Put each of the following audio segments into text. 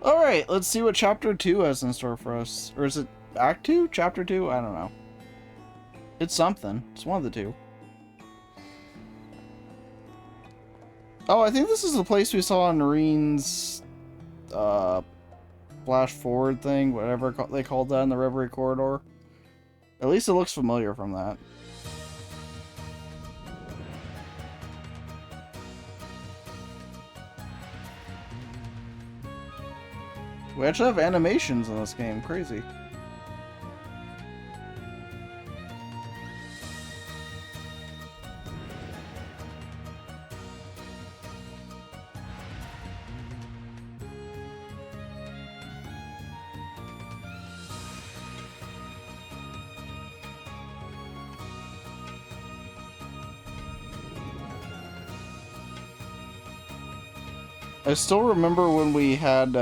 Alright, let's see what Chapter 2 has in store for us. Or is it Act 2? Chapter 2? I don't know. It's something. It's one of the two. Oh, I think this is the place we saw in Reen's flash forward thing, whatever they called that in the Reverie Corridor. At least it looks familiar from that. We actually have animations in this game. Crazy. I still remember when we had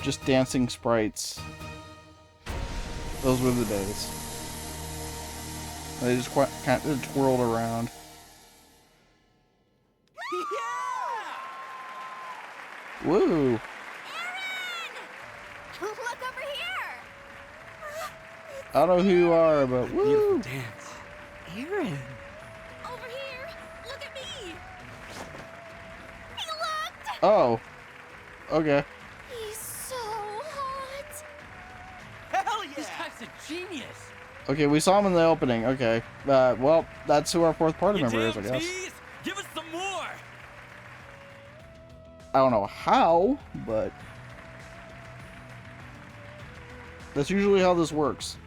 just dancing sprites. Those were the days. They just kind of twirled around. Yeah! Woo! Aaron! Look over here! I don't know who you are, but woo! Dance. Aaron! Over here! Look at me! He looked! Oh. Okay. He's so hot! Hell yeah! This guy's a genius! Okay, we saw him in the opening. Okay. Well, that's who our fourth party member is, I guess. Tease. Give us some more! I don't know how, but that's usually how this works.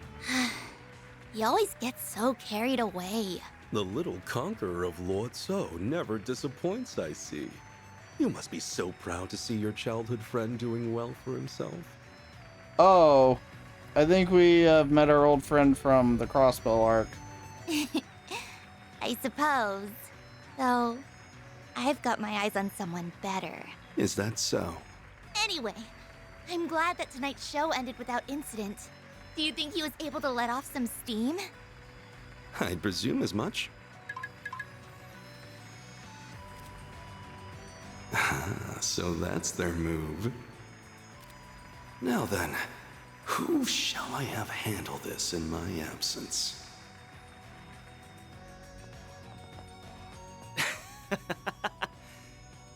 He always gets so carried away. The little conqueror of Lord So never disappoints, I see. You must be so proud to see your childhood friend doing well for himself. Oh, I think we met our old friend from the Crossbow arc. I suppose. Though, I've got my eyes on someone better. Is that so? Anyway, I'm glad that tonight's show ended without incident. Do you think he was able to let off some steam? I'd presume as much. So that's their move. Now then, who shall I have handle this in my absence?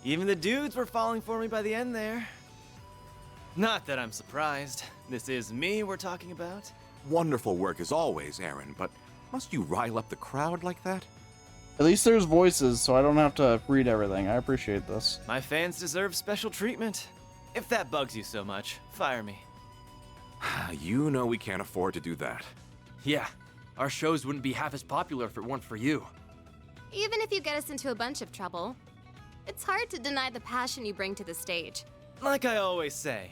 Even the dudes were falling for me by the end there. Not that I'm surprised. This is me we're talking about. Wonderful work as always, Aaron, but must you rile up the crowd like that? At least there's voices, so I don't have to read everything. I appreciate this. My fans deserve special treatment. If that bugs you so much, fire me. You know we can't afford to do that. Yeah, our shows wouldn't be half as popular if it weren't for you. Even if you get us into a bunch of trouble, it's hard to deny the passion you bring to the stage. Like I always say,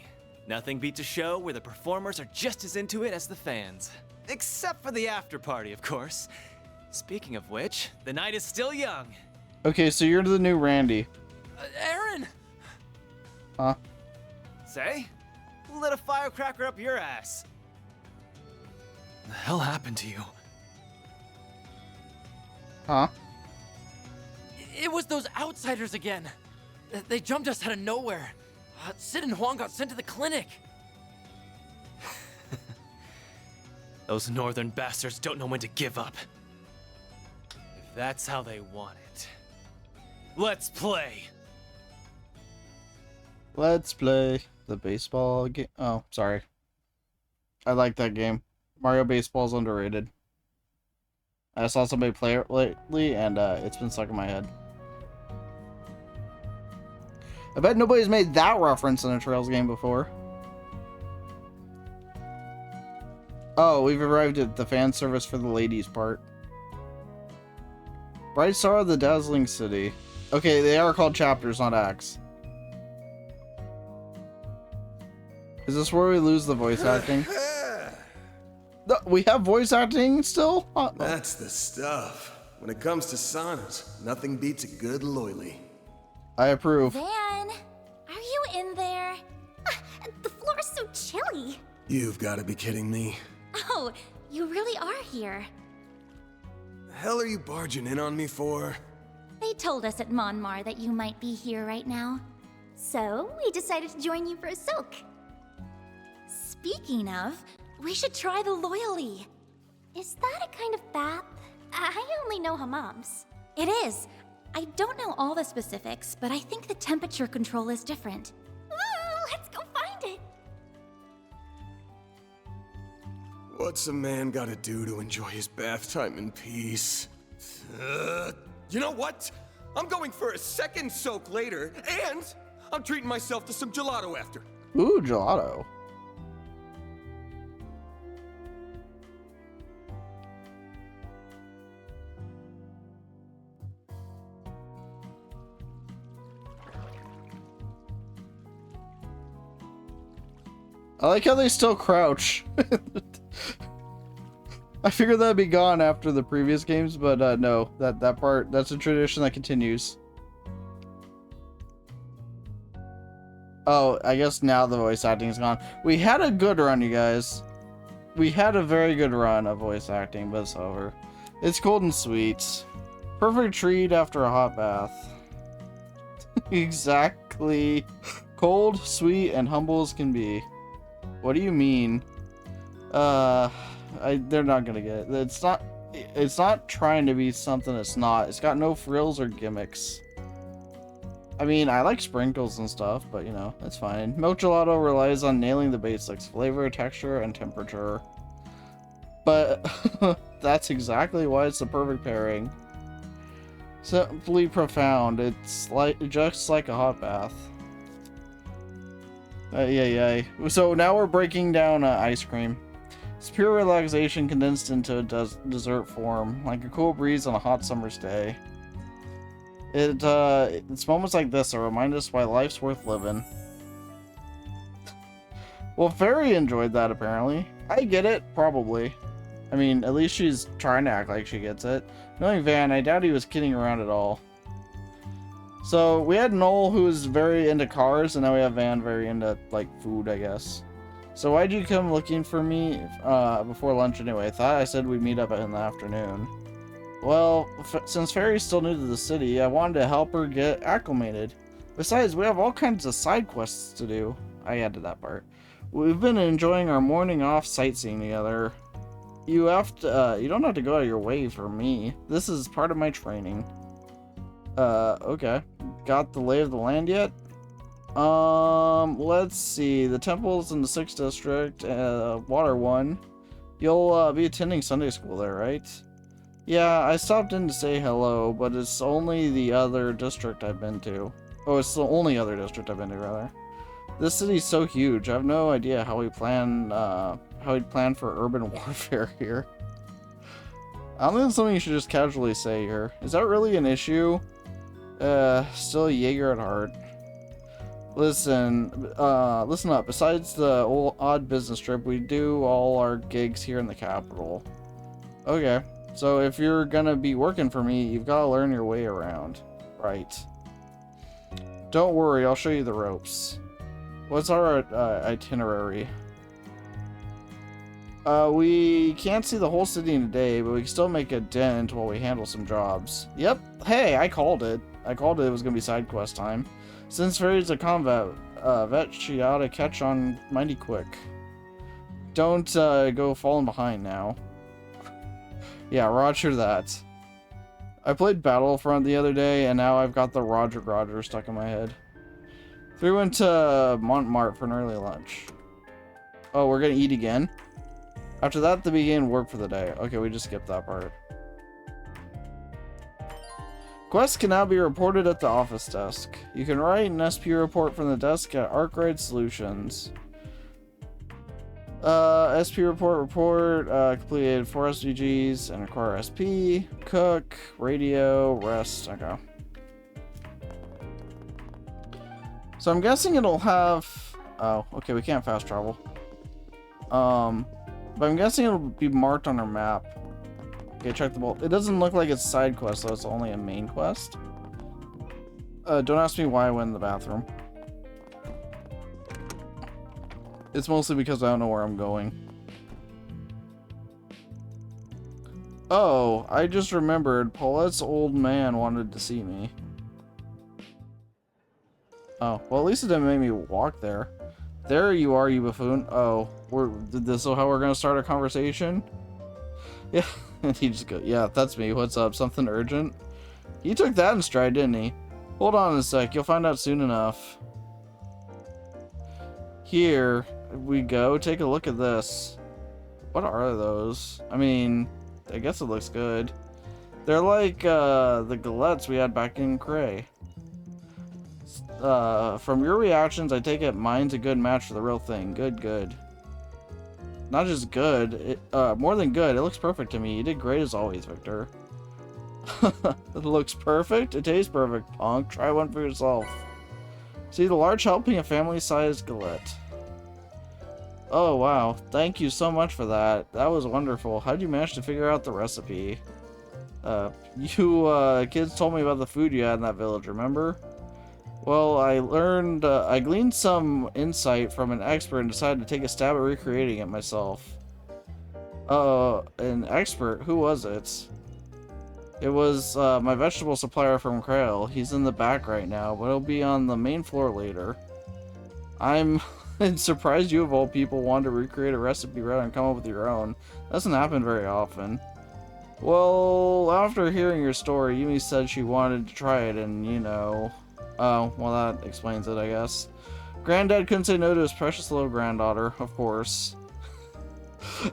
nothing beats a show where the performers are just as into it as the fans. Except for the after party, of course. Speaking of which, the night is still young. Okay, so you're the new Randy. Aaron! Huh? Say? Who lit a firecracker up your ass? The hell happened to you? Huh? It was those outsiders again. They jumped us out of nowhere. Sid and Huang got sent to the clinic. Those northern bastards don't know when to give up. If that's how they want it, let's play. Let's play the baseball game. Oh, sorry. I like that game. Mario Baseball's underrated. I saw somebody play it lately, and it's been stuck in my head. I bet nobody's made that reference in a Trails game before. Oh, we've arrived at the fan service for the ladies part. Bright Star of the Dazzling City. Okay, they are called chapters, not acts. Is this where we lose the voice acting? No, we have voice acting still? That's the stuff. When it comes to saunas, nothing beats a good loily. I approve. Van, are you in there? The floor is so chilly. You've got to be kidding me. Oh, you really are here. The hell are you barging in on me for? They told us at Monmar that you might be here right now. So, we decided to join you for a soak. Speaking of, we should try the loyally. Is that a kind of bath? I only know hammams. It is. I don't know all the specifics, but I think the temperature control is different. Ooh, let's go find it. What's a man gotta do to enjoy his bath time in peace? You know what? I'm going for a second soak later, and I'm treating myself to some gelato after. Ooh, gelato. I like how they still crouch. I figured that'd be gone after the previous games, but no, that part, that's a tradition that continues. Oh, I guess now the voice acting is gone. We had a good run, you guys. We had a very good run of voice acting, but it's over. It's cold and sweet. Perfect treat after a hot bath. Exactly. Cold, sweet, and humble as can be. What do you mean? They're not gonna get it. It's not trying to be something it's not. It's got no frills or gimmicks. I mean, I like sprinkles and stuff, but you know, that's fine. Milk gelato relies on nailing the basics: flavor, texture, and temperature. But that's exactly why it's the perfect pairing. Simply profound. It's just like a hot bath. Yeah. So now we're breaking down ice cream. It's pure relaxation condensed into a dessert form, like a cool breeze on a hot summer's day. It's moments like this that remind us why life's worth living. Well, Fairy enjoyed that, apparently. I get it, probably. I mean, at least she's trying to act like she gets it. Knowing Van, I doubt he was kidding around at all. So, we had Noel, who was very into cars, and now we have Van, very into, like, food, I guess. So why'd you come looking for me before lunch anyway? I thought I said we'd meet up in the afternoon. Well, since Fairy's still new to the city, I wanted to help her get acclimated. Besides, we have all kinds of side quests to do. I added that part. We've been enjoying our morning off sightseeing together. You don't have to go out of your way for me. This is part of my training. Okay. Got the lay of the land yet? Let's see. The temple's in the 6th district, Water 1. You'll, be attending Sunday school there, right? Yeah, I stopped in to say hello, but it's only the other district I've been to. Oh, it's the only other district I've been to, rather. This city's so huge, I have no idea how we'd plan for urban warfare here. I don't think it's something you should just casually say here. Is that really an issue? Still a Jaeger at heart. Listen up. Besides the odd business trip, we do all our gigs here in the capital. Okay, so if you're gonna be working for me, you've gotta learn your way around. Right. Don't worry, I'll show you the ropes. What's our itinerary? We can't see the whole city in a day, but we can still make a dent while we handle some jobs. Yep. Hey, I called it. It was gonna be side quest time. Since Fairy's a combat vet, she ought to catch on mighty quick. Don't go falling behind now. Yeah, roger that. I played Battlefront the other day, and now I've got the Roger stuck in my head. We went to Montmartre for an early lunch. Oh, we're gonna eat again? After that, they began work for the day. Okay, we just skipped that part. Quests can now be reported at the office desk. You can write an SP report from the desk at Arkwright Solutions. SP report, completed 4 SDGs and acquire SP, cook, radio, rest, okay. So I'm guessing it'll have, oh, okay, we can't fast travel. But I'm guessing it'll be marked on our map. Okay, check the bolt. It doesn't look like it's a side quest, so it's only a main quest. Don't ask me why I went in the bathroom. It's mostly because I don't know where I'm going. Oh, I just remembered Paulette's old man wanted to see me. Oh, well at least it didn't make me walk there. There you are, you buffoon. Oh, this is how we're gonna start a conversation? Yeah, and he just goes, yeah, that's me. What's up? Something urgent? He took that in stride, didn't he? Hold on a sec. You'll find out soon enough. Here we go. Take a look at this. What are those? I mean, I guess it looks good. They're like the galettes we had back in Cray. From your reactions, I take it mine's a good match for the real thing. Good, good. Not just good, more than good. It looks perfect to me. You did great as always, Victor. It looks perfect? It tastes perfect, punk. Try one for yourself. See, the large helping a family-sized galette. Oh, wow. Thank you so much for that. That was wonderful. How'd you manage to figure out the recipe? You kids told me about the food you had in that village, remember? Well, I gleaned some insight from an expert and decided to take a stab at recreating it myself. An expert? Who was it? It was, my vegetable supplier from Krail. He's in the back right now, but he'll be on the main floor later. I'm surprised you of all people wanted to recreate a recipe rather than come up with your own. Doesn't happen very often. Well, after hearing your story, Yumi said she wanted to try it and, you know... Oh, well that explains it, I guess. Granddad couldn't say no to his precious little granddaughter, of course.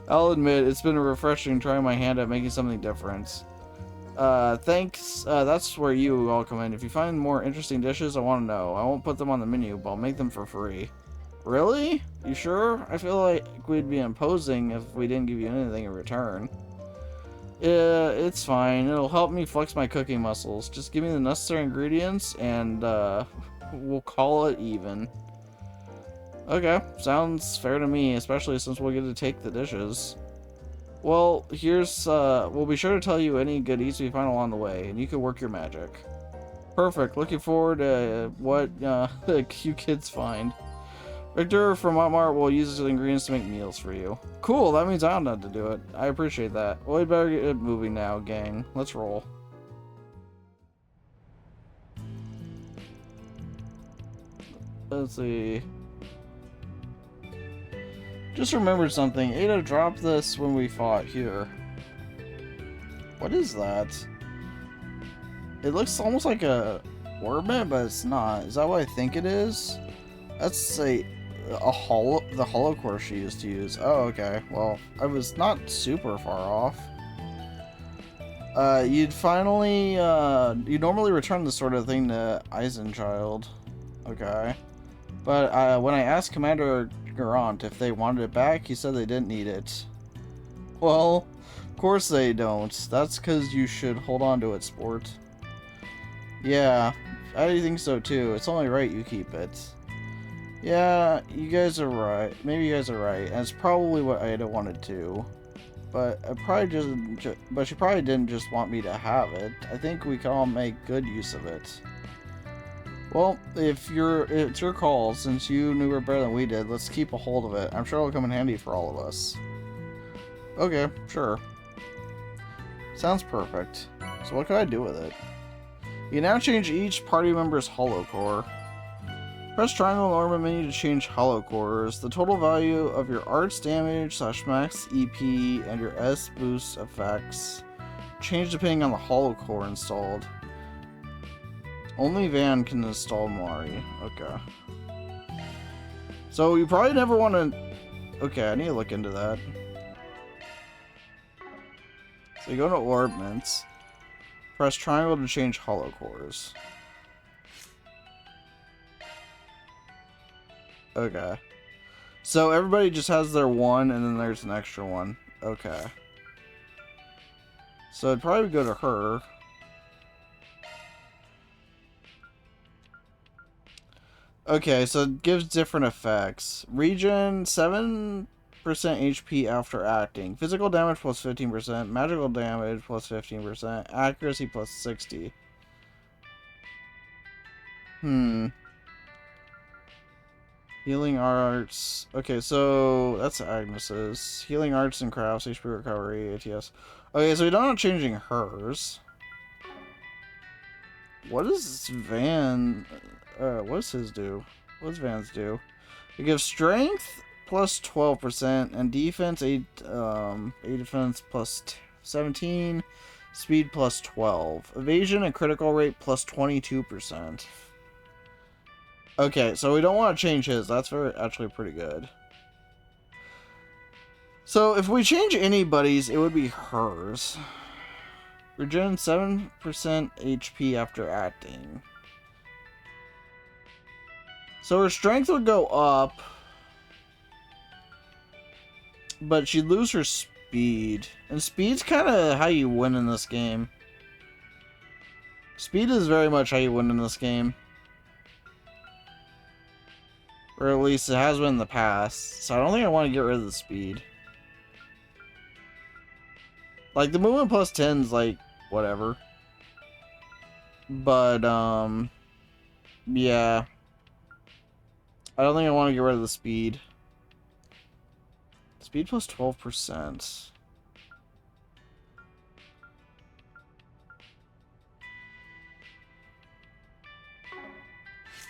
I'll admit, it's been refreshing trying my hand at making something different. Thanks. That's where you all come in. If you find more interesting dishes, I want to know. I won't put them on the menu, but I'll make them for free. Really? You sure? I feel like we'd be imposing if we didn't give you anything in return. It's fine. It'll help me flex my cooking muscles. Just give me the necessary ingredients and, we'll call it even. Okay, sounds fair to me, especially since we'll get to take the dishes. Well, here's, we'll be sure to tell you any good eats we find along the way, and you can work your magic. Perfect. Looking forward to what, you kids find. Victor from Montmart will use the ingredients to make meals for you. Cool, that means I don't have to do it. I appreciate that. Well, we better get moving now, gang. Let's roll. Let's see. Just remembered something. Ada dropped this when we fought here. What is that? It looks almost like a orbit, but it's not. Is that what I think it is? That's the hollow core she used to use. Oh, okay. Well, I was not super far off. You'd normally return this sort of thing to Eisenchild. Okay. But when I asked Commander Garant if they wanted it back, he said they didn't need it. Well, of course they don't. That's because you should hold on to it, sport. Yeah, I think so too. It's only right you keep it. Yeah, you guys are right. Maybe you guys are right, and it's probably what Ada wanted to. But she probably didn't just want me to have it. I think we can all make good use of it. Well, it's your call. Since you knew her better than we did, let's keep a hold of it. I'm sure it'll come in handy for all of us. Okay, sure. Sounds perfect. So what can I do with it? You can now change each party member's hollow core. Press triangle in the orbit menu to change hollow cores. The total value of your arts damage / max EP and your S boost effects change depending on the hollow core installed. Only Van can install Mari. Okay. So you probably never want to... Okay, I need to look into that. So you go to orbments. Press triangle to change hollow cores. Okay. So everybody just has their one, and then there's an extra one. Okay. So I'd probably go to her. Okay, so it gives different effects. Regen, 7% HP after acting. Physical damage plus 15%. Magical damage plus 15%. Accuracy plus 60. Healing arts. Okay, so that's Agnes's. Healing arts and crafts, HP recovery, ATS. Okay, so we don't know changing hers. What does Van... what does his do? What does Van's do? We give strength plus 12% and defense 8 defense plus 17, speed plus 12, evasion and critical rate plus 22%. Okay, so we don't want to change his. That's actually pretty good. So if we change anybody's, it would be hers. Regen 7% HP after acting. So her strength would go up, but she'd lose her speed. And speed's kind of how you win in this game. Speed is very much how you win in this game. Or at least it has been in the past. So I don't think I want to get rid of the speed. Like, the movement plus 10's like, whatever. But, yeah. I don't think I want to get rid of the speed. Speed plus 12%.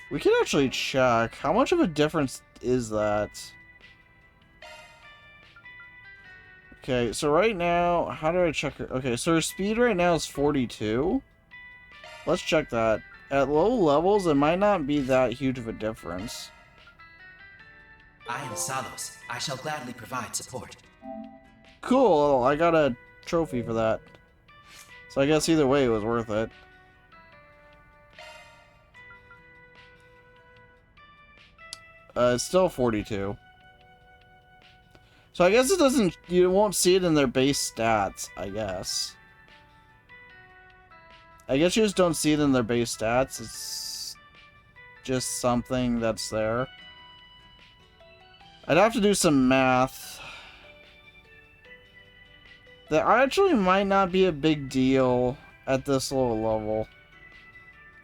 We can actually check. How much of a difference is that? Okay, so right now, how do I check her? Okay, so her speed right now is 42. Let's check that. At low levels, it might not be that huge of a difference. I am Salos. I shall gladly provide support. Cool, I got a trophy for that. So I guess either way it was worth it. It's still 42. So I guess it doesn't, you won't see it in their base stats, I guess. I guess you just don't see it in their base stats. It's just something that's there. I'd have to do some math. That actually might not be a big deal at this low level.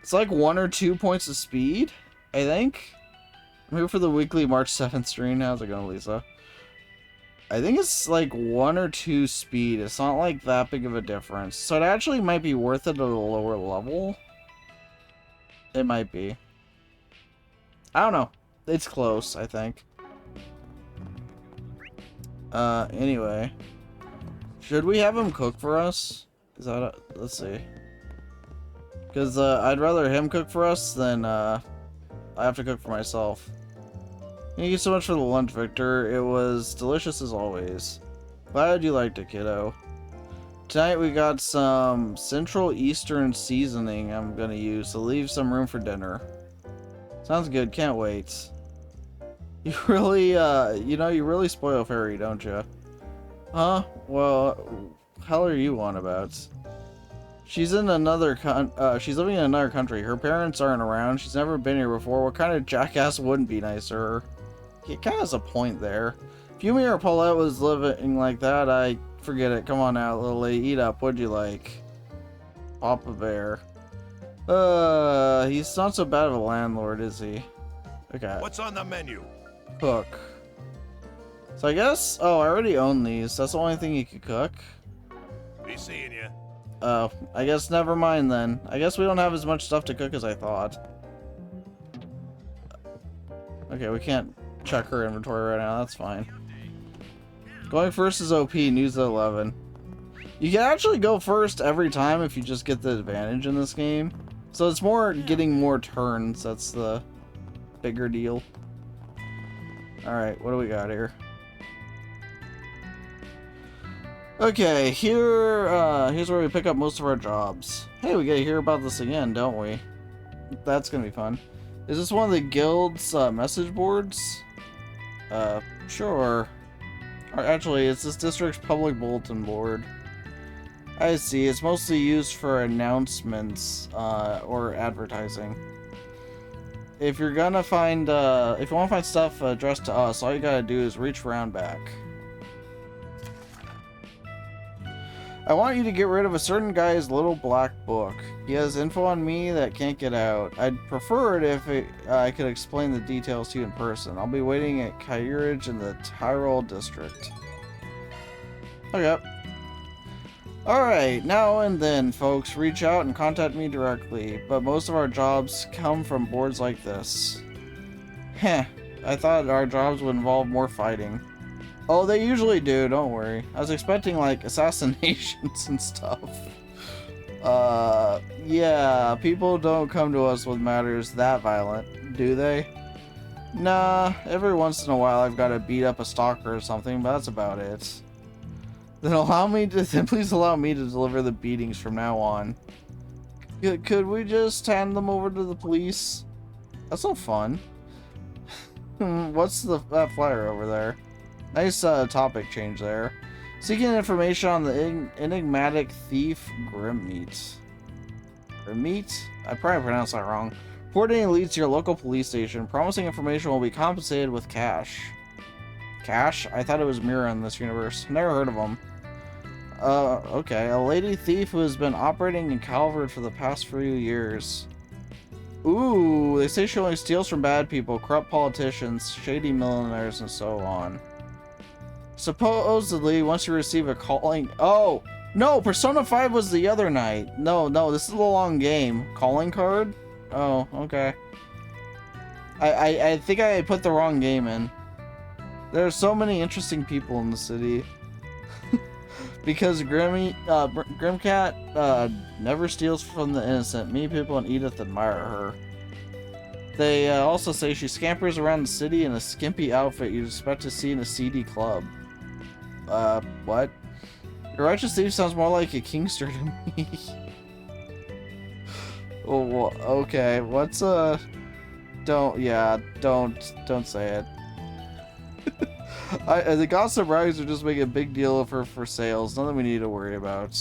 It's like 1 or 2 points of speed, I think. I'm here for the weekly March 7th stream. How's it going, Lisa? I think it's like 1 or 2 speed. It's not like that big of a difference. So it actually might be worth it at a lower level. It might be. I don't know. It's close, I think. Anyway. Should we have him cook for us? Is that let's see. Because, I'd rather him cook for us than, I have to cook for myself. Thank you so much for the lunch, Victor. It was delicious as always. Glad you liked it, kiddo. Tonight we got some Central Eastern seasoning I'm gonna use to leave some room for dinner. Sounds good, can't wait. You really, you really spoil Fairy, don't you? Huh? Well, hell are you on about? She's in another she's living in another country. Her parents aren't around. She's never been here before. What kind of jackass wouldn't be nice to her? He kind of has a point there. If Yumi or Paulette was living like that, I forget it. Come on now, Lily. Eat up. What'd you like? Papa Bear. He's not so bad of a landlord, is he? Okay. What's on the menu? Cook. So I guess... Oh, I already own these. That's the only thing you could cook. Be seeing you. Oh, I guess never mind then. I guess we don't have as much stuff to cook as I thought. Okay, we can't check her inventory right now. That's fine. Going first is OP. News at 11. You can actually go first every time if you just get the advantage in this game. So it's more getting more turns. That's the bigger deal. Alright, what do we got here? Okay, here's where we pick up most of our jobs. Hey, we get to hear about this again, don't we? That's gonna be fun. Is this one of the guild's message boards? Sure. Or actually, it's this district's public bulletin board. I see. It's mostly used for announcements or advertising. If you're gonna find, if you want to find stuff addressed to us, all you gotta do is reach around back. I want you to get rid of a certain guy's little black book. He has info on me that can't get out. I'd prefer it if I could explain the details to you in person. I'll be waiting at Kairidge in the Tyrol district. Okay. Alright, now and then, folks, reach out and contact me directly, but most of our jobs come from boards like this. Heh. I thought our jobs would involve more fighting. Oh, they usually do, don't worry. I was expecting, like, assassinations and stuff. Yeah, people don't come to us with matters that violent, do they? Nah, every once in a while I've got to beat up a stalker or something, but that's about it. Then please allow me to deliver the beatings from now on. Could we just hand them over to the police? That's no fun. What's that flyer over there? Nice topic change there. Seeking information on the enigmatic thief Grimmeat. Grimmeat? I probably pronounced that wrong. Coordinating leads to your local police station. Promising information will be compensated with cash. Cash? I thought it was Mira in this universe. Never heard of him. Okay. A lady thief who has been operating in Calvert for the past few years. Ooh, they say she only steals from bad people, corrupt politicians, shady millionaires, and so on. Supposedly, once you receive a calling... Oh! No! Persona 5 was the other night. No, this is a long game. Calling card? Oh, okay. I think I put the wrong game in. There are so many interesting people in the city. Because Grimcat never steals from the innocent. Many people in Edith admire her. They also say she scampers around the city in a skimpy outfit you'd expect to see in a seedy club. What? Your righteous thief sounds more like a kingster to me. Oh, okay. What's don't say it. The gossip rags are just making a big deal of her for sales. Nothing we need to worry about.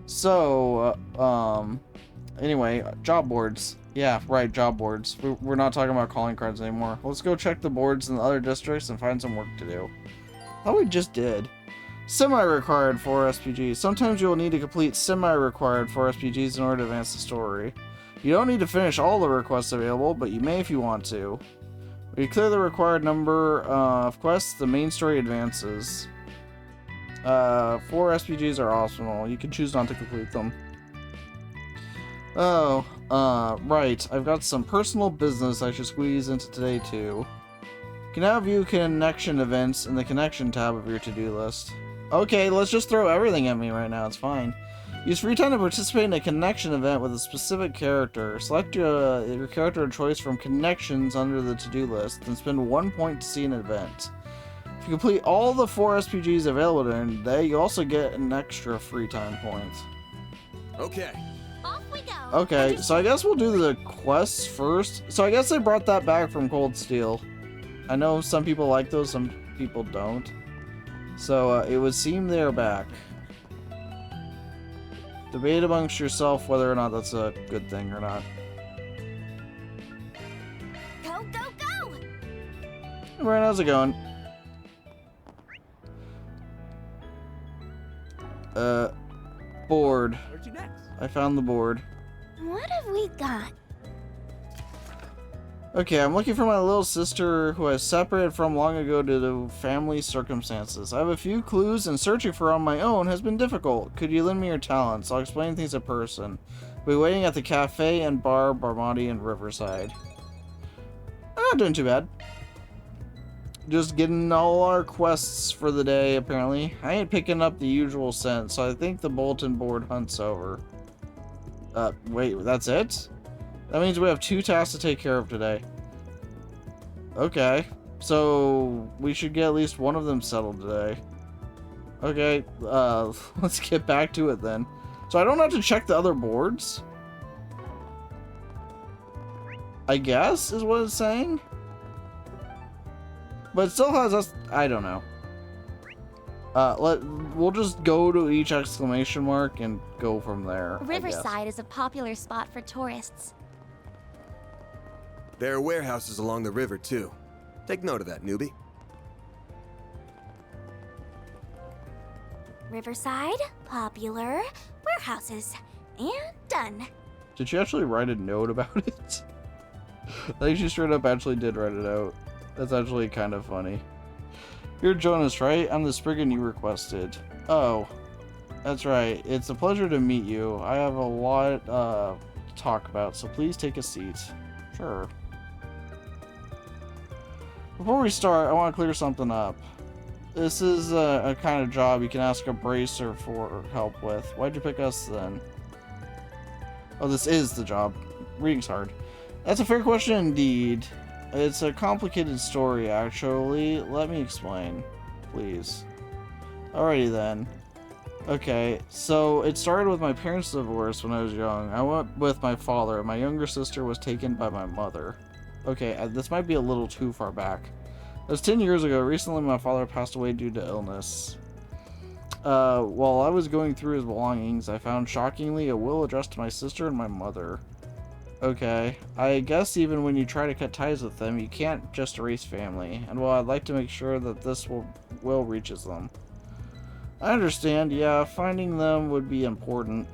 So, anyway, job boards. Yeah, right, job boards. We're not talking about calling cards anymore. Let's go check the boards in the other districts and find some work to do. Oh, we just did. Semi-required for SPGs. Sometimes you'll need to complete semi-required for SPGs in order to advance the story. You don't need to finish all the requests available, but you may if you want to. When you clear the required number of quests, the main story advances. 4 SPGs are optional. You can choose not to complete them. Oh, right. I've got some personal business I should squeeze into today, too. You can now view connection events in the connection tab of your to-do list. Okay, let's just throw everything at me right now. It's fine. Use free time to participate in a connection event with a specific character. Select your character of choice from connections under the to-do list, then spend 1 point to see an event. If you complete all the 4 SPGs available during the day, you also get an extra free time point. Okay. Off we go. Okay, so I guess we'll do the quests first. So I guess they brought that back from Cold Steel. I know some people like those, some people don't. So it would seem they're back. Debate amongst yourself whether or not that's a good thing or not. Go, go, go! Hey, Brian, how's it going? Board. Where'd you next? I found the board. What have we got? Okay, I'm looking for my little sister who I separated from long ago due to family circumstances. I have a few clues and searching for her on my own has been difficult. Could you lend me your talents? I'll explain things in person. We'll be waiting at the cafe and bar Barmati and Riverside. I'm not doing too bad. Just getting all our quests for the day, apparently. I ain't picking up the usual scent, so I think the bulletin board hunt's over. Wait, that's it? That means we have 2 tasks to take care of today. Okay. So, we should get at least one of them settled today. Okay, let's get back to it then. So I don't have to check the other boards? I guess, is what it's saying? But it still has us... I don't know. We'll just go to each exclamation mark and go from there. Riverside is a popular spot for tourists. There are warehouses along the river, too. Take note of that, newbie. Riverside, popular, warehouses, and done. Did she actually write a note about it? I think she straight up actually did write it out. That's actually kind of funny. You're Jonas, right? I'm the Spriggan you requested. Oh, that's right. It's a pleasure to meet you. I have a lot to talk about, so please take a seat. Sure. Before we start, I want to clear something up. This is a kind of job you can ask a bracer for help with. Why'd you pick us then? Oh, this is the job. Reading's hard. That's a fair question indeed. It's a complicated story, actually. Let me explain, please. Alrighty then. Okay, so it started with my parents' divorce when I was young. I went with my father, and my younger sister was taken by my mother. Okay, this might be a little too far back. It was 10 years ago. Recently, my father passed away due to illness. While I was going through his belongings, I found, shockingly, a will addressed to my sister and my mother. Okay, I guess even when you try to cut ties with them, you can't just erase family. And while I'd like to make sure that this will reaches them. I understand, yeah, finding them would be important.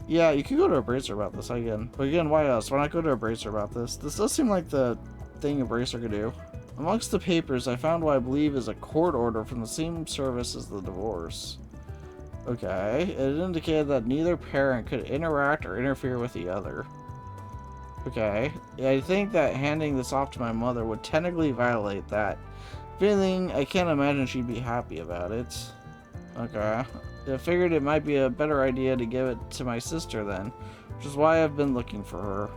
Yeah, you could go to a bracer about this again. But again, why us? Why not go to a bracer about this? This does seem like the thing a bracer could do. Amongst the papers, I found what I believe is a court order from the same service as the divorce. Okay, it indicated that neither parent could interact or interfere with the other. Okay, I think that handing this off to my mother would technically violate that. If anything, I can't imagine she'd be happy about it. Okay, I figured it might be a better idea to give it to my sister then, which is why I've been looking for her.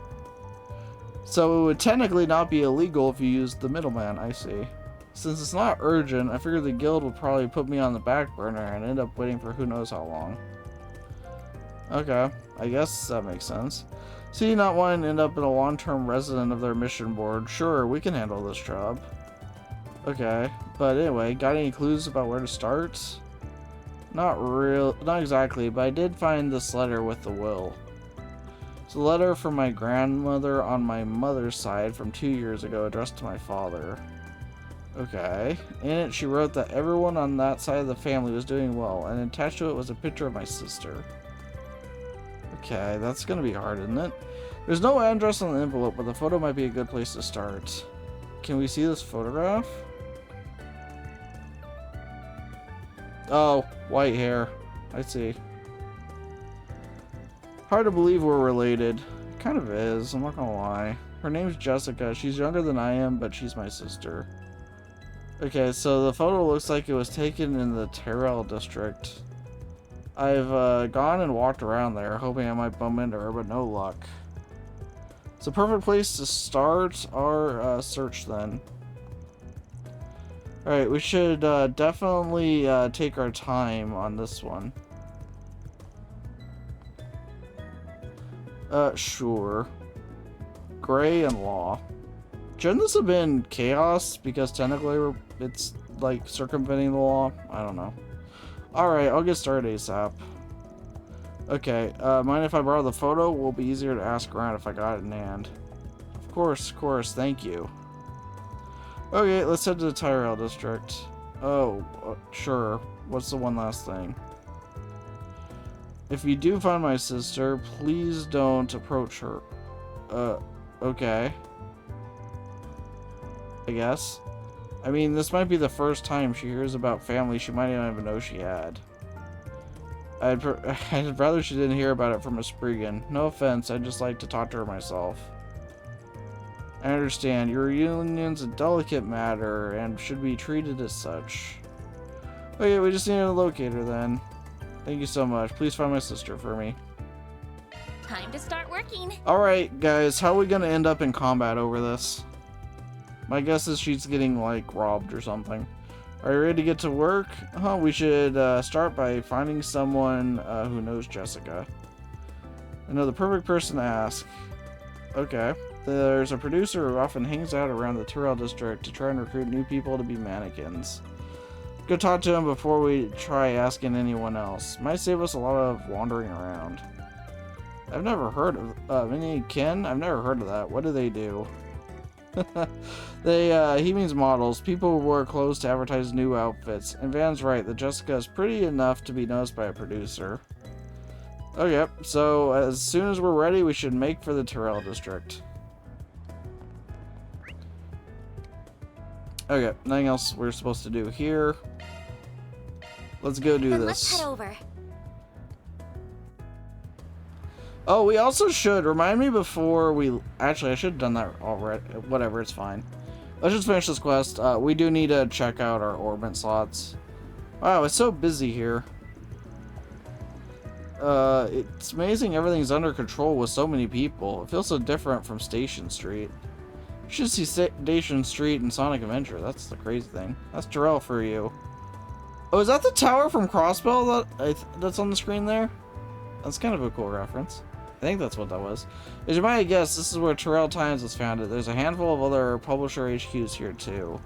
So it would technically not be illegal if you used the middleman, I see. Since it's not urgent, I figured the guild would probably put me on the back burner and end up waiting for who knows how long. Okay, I guess that makes sense. See, not wanting to end up in a long-term resident of their mission board, sure, we can handle this job. Okay, but anyway, got any clues about where to start? Not exactly, but I did find this letter with the will. It's a letter from my grandmother on my mother's side from 2 years ago addressed to my father. Okay. In it, she wrote that everyone on that side of the family was doing well, and attached to it was a picture of my sister. Okay, that's gonna be hard, isn't it? There's no address on the envelope, but the photo might be a good place to start. Can we see this photograph? Oh, white hair. I see. Hard to believe we're related. It kind of is, I'm not gonna lie. Her name's Jessica. She's younger than I am, but she's my sister. Okay, so the photo looks like it was taken in the Terrell district. I've gone and walked around there, hoping I might bump into her, but no luck. It's a perfect place to start our search then. Alright, we should definitely take our time on this one. Sure. Gray and Law. Shouldn't this have been Chaos? Because technically it's like circumventing the law? I don't know. Alright, I'll get started ASAP. Okay, mind if I borrow the photo? Will be easier to ask around if I got it in hand. Of course, thank you. Okay, let's head to the Tyrell district. Oh, sure. What's the one last thing? If you do find my sister, please don't approach her. Okay. I guess. I mean, this might be the first time she hears about family she might not even know she had. I'd rather she didn't hear about it from a Spriggan. No offense, I'd just like to talk to her myself. I understand, your reunion's a delicate matter and should be treated as such. Okay, we just need to locate her then. Thank you so much. Please find my sister for me. Time to start working. Alright, guys, how are we gonna end up in combat over this? My guess is she's getting, like, robbed or something. Are you ready to get to work? We should start by finding someone who knows Jessica. I know the perfect person to ask. Okay. There's a producer who often hangs out around the Tyrell district to try and recruit new people to be mannequins. Go talk to him before we try asking anyone else. Might save us a lot of wandering around. I've never heard of any kin? I've never heard of that. What do they do? He means models. People who wear clothes to advertise new outfits. And Van's right, that Jessica is pretty enough to be noticed by a producer. Okay, so as soon as we're ready, we should make for the Tyrell district. Okay, nothing else we're supposed to do here. Let's go do this. Let's head over. Oh, we also should remind me before we... Actually, I should have done that already. Whatever, it's fine. Let's just finish this quest. We do need to check out our orbit slots. Wow, it's so busy here. It's amazing everything's under control with so many people. It feels so different from Station Street. You should see Station Street in Sonic Adventure. That's the crazy thing. That's Jarrell for you. Oh, is that the tower from Crossbell that's on the screen there? That's kind of a cool reference. I think that's what that was. As you might guess, this is where Terrell Times was founded. There's a handful of other publisher HQs here too.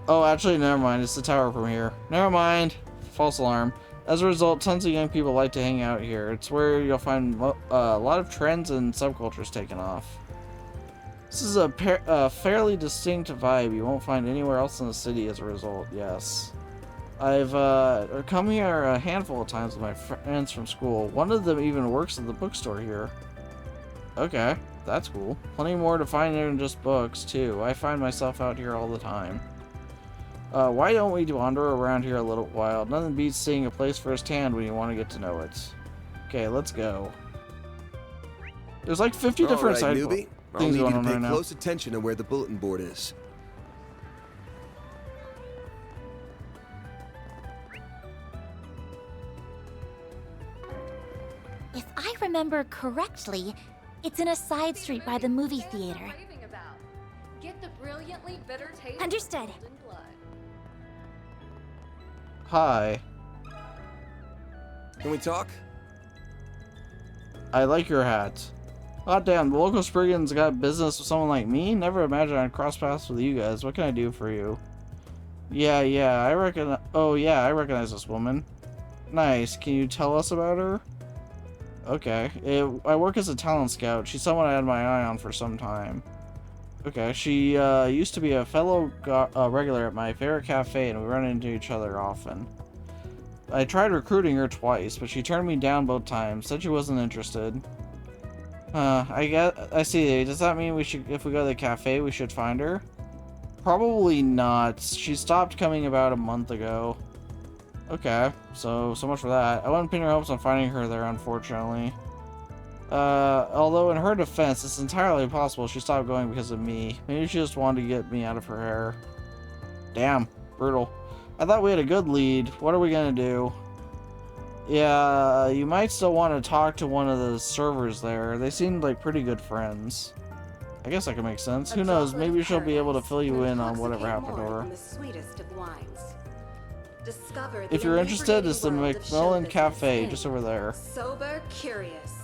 Oh, actually, never mind. It's the tower from here. Never mind. False alarm. As a result, tons of young people like to hang out here. It's where you'll find a lot of trends and subcultures taken off. This is a fairly distinct vibe you won't find anywhere else in the city as a result, yes. I've come here a handful of times with my friends from school. One of them even works at the bookstore here. Okay, that's cool. Plenty more to find there than just books, too. I find myself out here all the time. Why don't we wander around here a little while? Nothing beats seeing a place firsthand when you want to get to know it. Okay, let's go. There's like 50 different side newbie. things going on Pay right now. close attention to where the bulletin board is. If I remember correctly, it's in a side street by the movie theater. Get the brilliantly bitter taste. Understood. Of golden blood. Hi. Can we talk? I like your hat. God damn, the local Spriggans got business with someone like me? Never imagined I'd cross paths with you guys. What can I do for you? Yeah, I reckon. Oh, yeah, I recognize this woman. Nice. Can you tell us about her? Okay. I work as a talent scout. She's someone I had my eye on for some time. Okay, she used to be a fellow regular at my favorite cafe, and we run into each other often. I tried recruiting her twice, but she turned me down both times. Said she wasn't interested. I see. Does that mean if we go to the cafe, we should find her? Probably not. She stopped coming about a month ago. Okay, so much for that. I wouldn't pin your hopes on finding her there, unfortunately. Although in her defense, it's entirely possible she stopped going because of me. Maybe she just wanted to get me out of her hair. Damn, brutal. I thought we had a good lead. What are we gonna do? Yeah, you might still want to talk to one of the servers there. They seemed like pretty good friends. I guess that could make sense. Who knows, maybe she'll be able to fill you in on whatever happened to her. If you're interested, it's the Macmillan Cafe, just over there. Sober curious.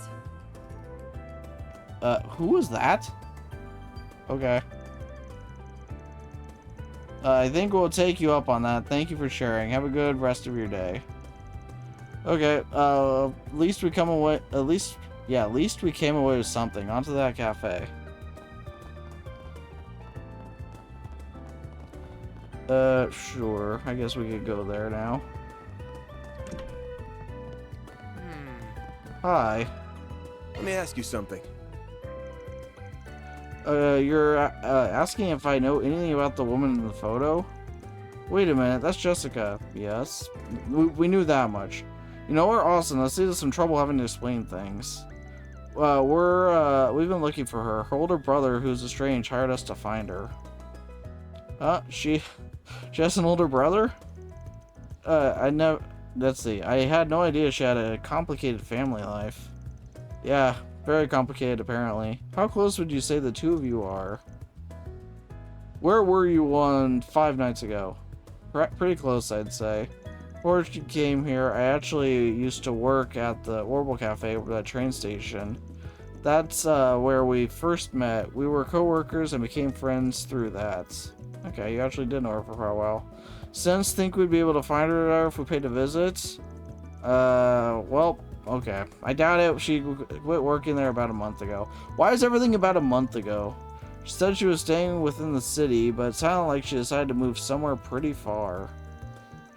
Who was that? Okay. I think we'll take you up on that. Thank you for sharing. Have a good rest of your day. Okay, at least we came away with something. Onto that cafe. Sure. I guess we could go there now. Hi. Let me ask you something. You're asking if I know anything about the woman in the photo? Wait a minute, that's Jessica. Yes. We knew that much. You know, we're awesome. Let's see, there's some trouble having to explain things. We've been looking for her. Her older brother, who's estranged, hired us to find her. She has an older brother? Let's see. I had no idea she had a complicated family life. Yeah, very complicated, apparently. How close would you say the two of you are? Where were you 5 nights ago? Pretty close, I'd say. Before she came here, I actually used to work at the Orbital Cafe over that train station. That's where we first met. We were co-workers and became friends through that. Okay, you actually did know her for quite a while. Since think we'd be able to find her there if we paid a visit? Well, okay. I doubt it. She quit working there about a month ago. Why is everything about a month ago? She said she was staying within the city, but it sounded like she decided to move somewhere pretty far.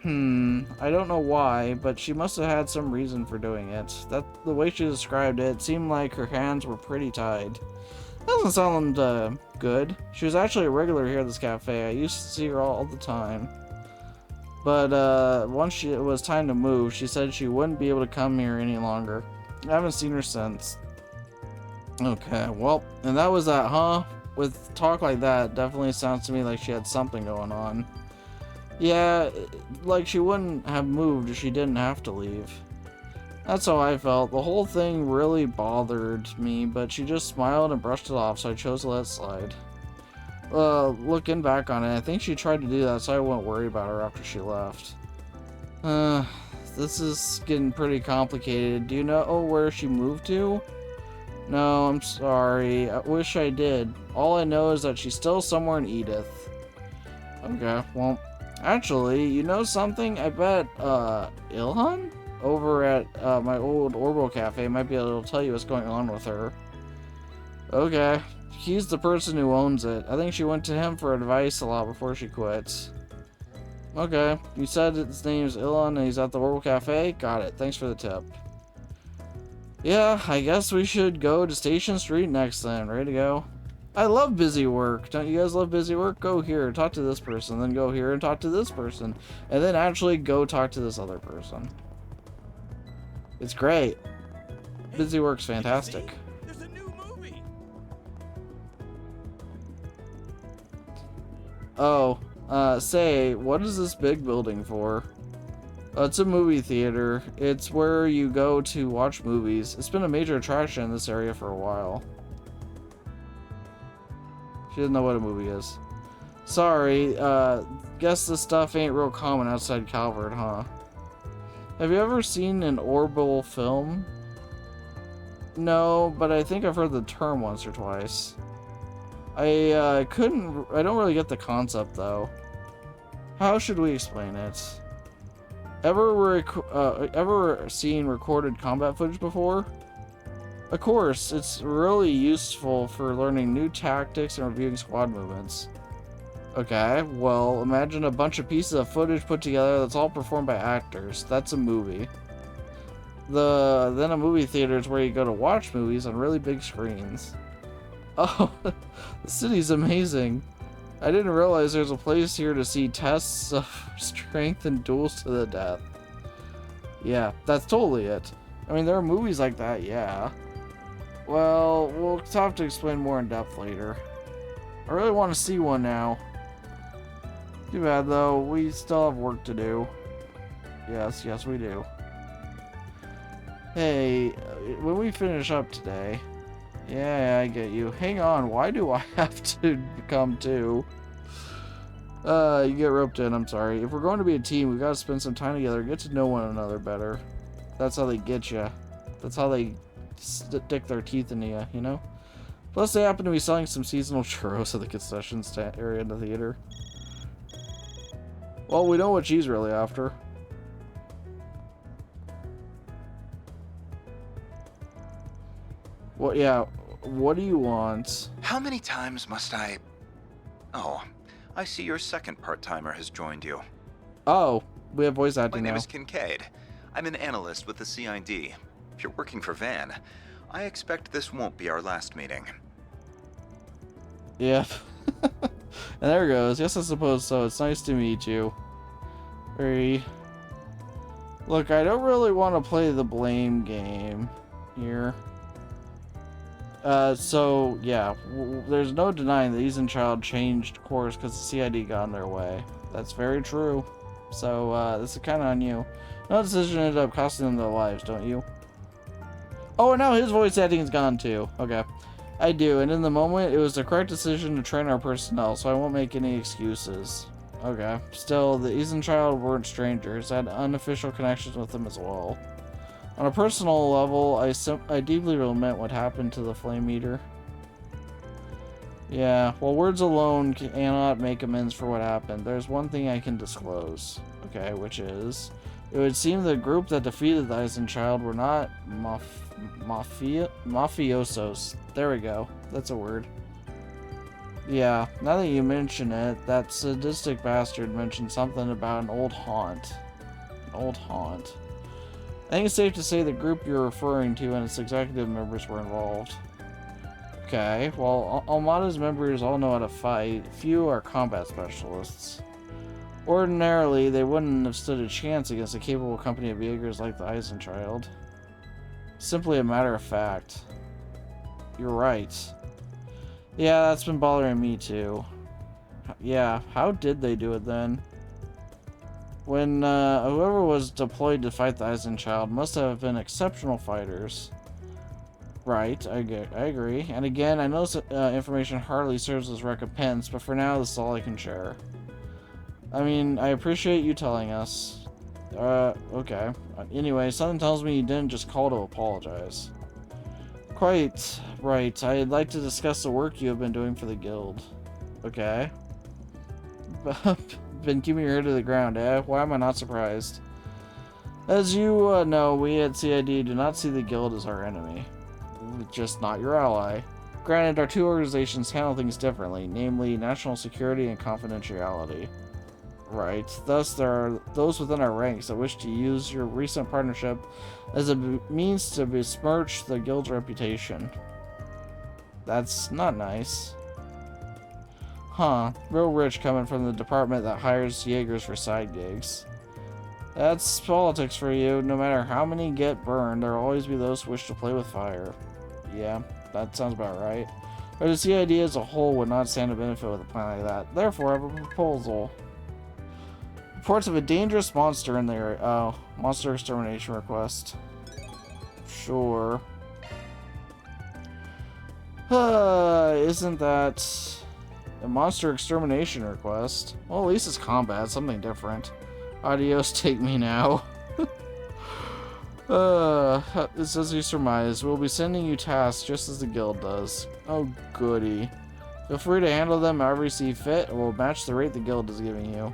I don't know why, but she must have had some reason for doing it. The way she described it seemed like her hands were pretty tied. Doesn't sound good. She was actually a regular here at this cafe. I used to see her all the time. But once it was time to move, she said she wouldn't be able to come here any longer. I haven't seen her since. Okay, well, and that was that, huh? with talk like that, definitely sounds to me like she had something going on. Yeah, like she wouldn't have moved if she didn't have to leave. That's how I felt. The whole thing really bothered me, but she just smiled and brushed it off, so I chose to let it slide. Looking back on it, I think she tried to do that so I wouldn't worry about her after she left. This is getting pretty complicated. Do you know where she moved to? No, I'm sorry. I wish I did. All I know is that she's still somewhere in Edith. Okay, well, actually, you know something? I bet, Ilhan? Over at, my old Orbital Cafe might be able to tell you what's going on with her. Okay. He's the person who owns it. I think she went to him for advice a lot before she quits. Okay. You said his name's Ilhan and he's at the Orbital Cafe? Got it. Thanks for the tip. Yeah, I guess we should go to Station Street next then. Ready to go? I love busy work. Don't you guys love busy work? Go here, talk to this person, then go here and talk to this person, and then actually go talk to this other person. It's great. Busy work's fantastic. There's a new movie. Oh, say, what is this big building for? It's a movie theater. It's where you go to watch movies. It's been a major attraction in this area for a while. She doesn't know what a movie is. Sorry, guess this stuff ain't real common outside Calvert, huh? Have you ever seen an orbital film? No, but I think I've heard the term once or twice. I don't really get the concept though. How should we explain it? Ever seen recorded combat footage before? Of course, it's really useful for learning new tactics and reviewing squad movements. Okay, well, imagine a bunch of pieces of footage put together that's all performed by actors. That's a movie. Then a movie theater is where you go to watch movies on really big screens. Oh, the city's amazing. I didn't realize there's a place here to see tests of strength and duels to the death. Yeah, that's totally it. I mean, there are movies like that, yeah. Well, we'll have to explain more in depth later. I really want to see one now. Too bad, though. We still have work to do. Yes, we do. Hey, when we finish up today... Yeah, I get you. Hang on, why do I have to come too? You get roped in, I'm sorry. If we're going to be a team, we gotta spend some time together, get to know one another better. That's how they get you. That's how they stick their teeth into you, you know? Plus, they happen to be selling some seasonal churros at the concession stand area in the theater. Well, we know what she's really after. Well, yeah, what do you want? How many times must I... Oh, I see your second part-timer has joined you. Oh, we have voice acting now. My name is Kincaid. I'm an analyst with the CID. If you're working for Van, I expect this won't be our last meeting. Yeah. And there it goes. Yes, I suppose so. It's nice to meet you. Look, I don't really want to play the blame game here. So, yeah, there's no denying that Ethan Child changed course because the CID got in their way. That's very true. So, this is kind of on you. No decision ended up costing them their lives, don't you? Oh, and now his voice acting is gone too. Okay. I do, and in the moment, it was the correct decision to train our personnel, so I won't make any excuses. Okay. Still, the Ethan Child weren't strangers. I had unofficial connections with them as well. On a personal level, I deeply lament what happened to the Flame Eater. Yeah, well, words alone cannot make amends for what happened. There's one thing I can disclose, okay, which is, it would seem the group that defeated the Eisen Child were not mafiosos. There we go. That's a word. Yeah, now that you mention it, that sadistic bastard mentioned something about an old haunt. An old haunt. I think it's safe to say the group you're referring to and its executive members were involved. Okay, well, Almada's members all know how to fight. Few are combat specialists. Ordinarily, they wouldn't have stood a chance against a capable company of Jaegers like the Eisenchild. Simply a matter of fact. You're right. Yeah, that's been bothering me too. Yeah, how did they do it then? When whoever was deployed to fight the Eisenchild must have been exceptional fighters. Right, I agree. And again, I know information hardly serves as recompense, but for now, this is all I can share. I mean, I appreciate you telling us. Okay. Anyway, something tells me you didn't just call to apologize. Quite right. I'd like to discuss the work you have been doing for the guild. Okay. Been keeping your ear to the ground, eh? Why am I not surprised? As you know, we at CID do not see the guild as our enemy. Just not your ally. Granted, our two organizations handle things differently, namely national security and confidentiality. Right. Thus, there are those within our ranks that wish to use your recent partnership as a means to besmirch the guild's reputation. That's not nice. Huh. Real rich coming from the department that hires Jaegers for side gigs. That's politics for you. No matter how many get burned, there will always be those who wish to play with fire. Yeah, that sounds about right. But the CID as a whole would not stand to benefit with a plan like that. Therefore, I have a proposal. Reports of a dangerous monster in the area. Oh, monster extermination request. Sure. Isn't that a monster extermination request? Well, at least it's combat, something different. Adios, take me now. It's as you surmise. We'll be sending you tasks just as the guild does. Oh, goody. Feel free to handle them however you see fit, and we'll match the rate the guild is giving you.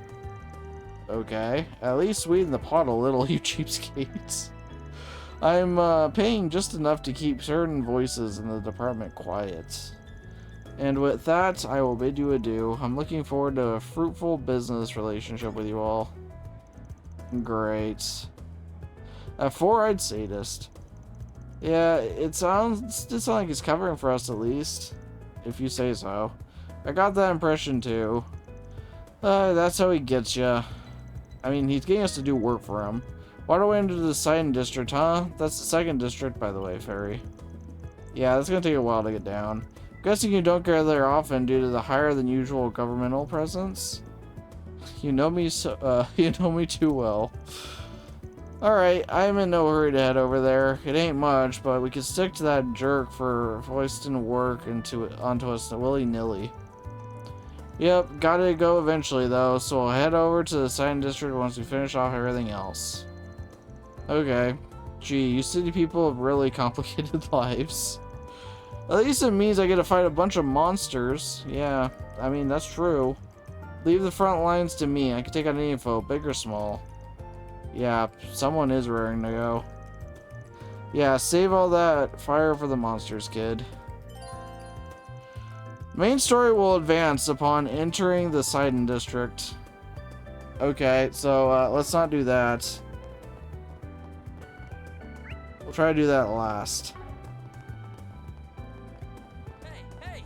Okay. At least sweeten the pot a little, you cheapskates. I'm paying just enough to keep certain voices in the department quiet. And with that, I will bid you adieu. I'm looking forward to a fruitful business relationship with you all. Great. A four-eyed sadist. Yeah, it sounds like he's covering for us at least. If you say so. I got that impression too. That's how he gets ya. I mean, he's getting us to do work for him. Why do we enter the Sidon district, huh? That's the second district, by the way, Fairy. Yeah, that's gonna take a while to get down. I'm guessing you don't go there often due to the higher than usual governmental presence. You know me you know me too well. Alright, I'm in no hurry to head over there. It ain't much, but we can stick to that jerk for foisting work onto us willy-nilly. Yep, gotta go eventually though, so I'll head over to the Sidon district once we finish off everything else. Okay. Gee, you city people have really complicated lives. At least it means I get to fight a bunch of monsters. Yeah, I mean, that's true. Leave the front lines to me. I can take on any foe, big or small. Yeah, someone is raring to go. Yeah, save all that fire for the monsters, kid. Main story will advance upon entering the Sidon district. Okay, so let's not do that. We'll try to do that last. Hey!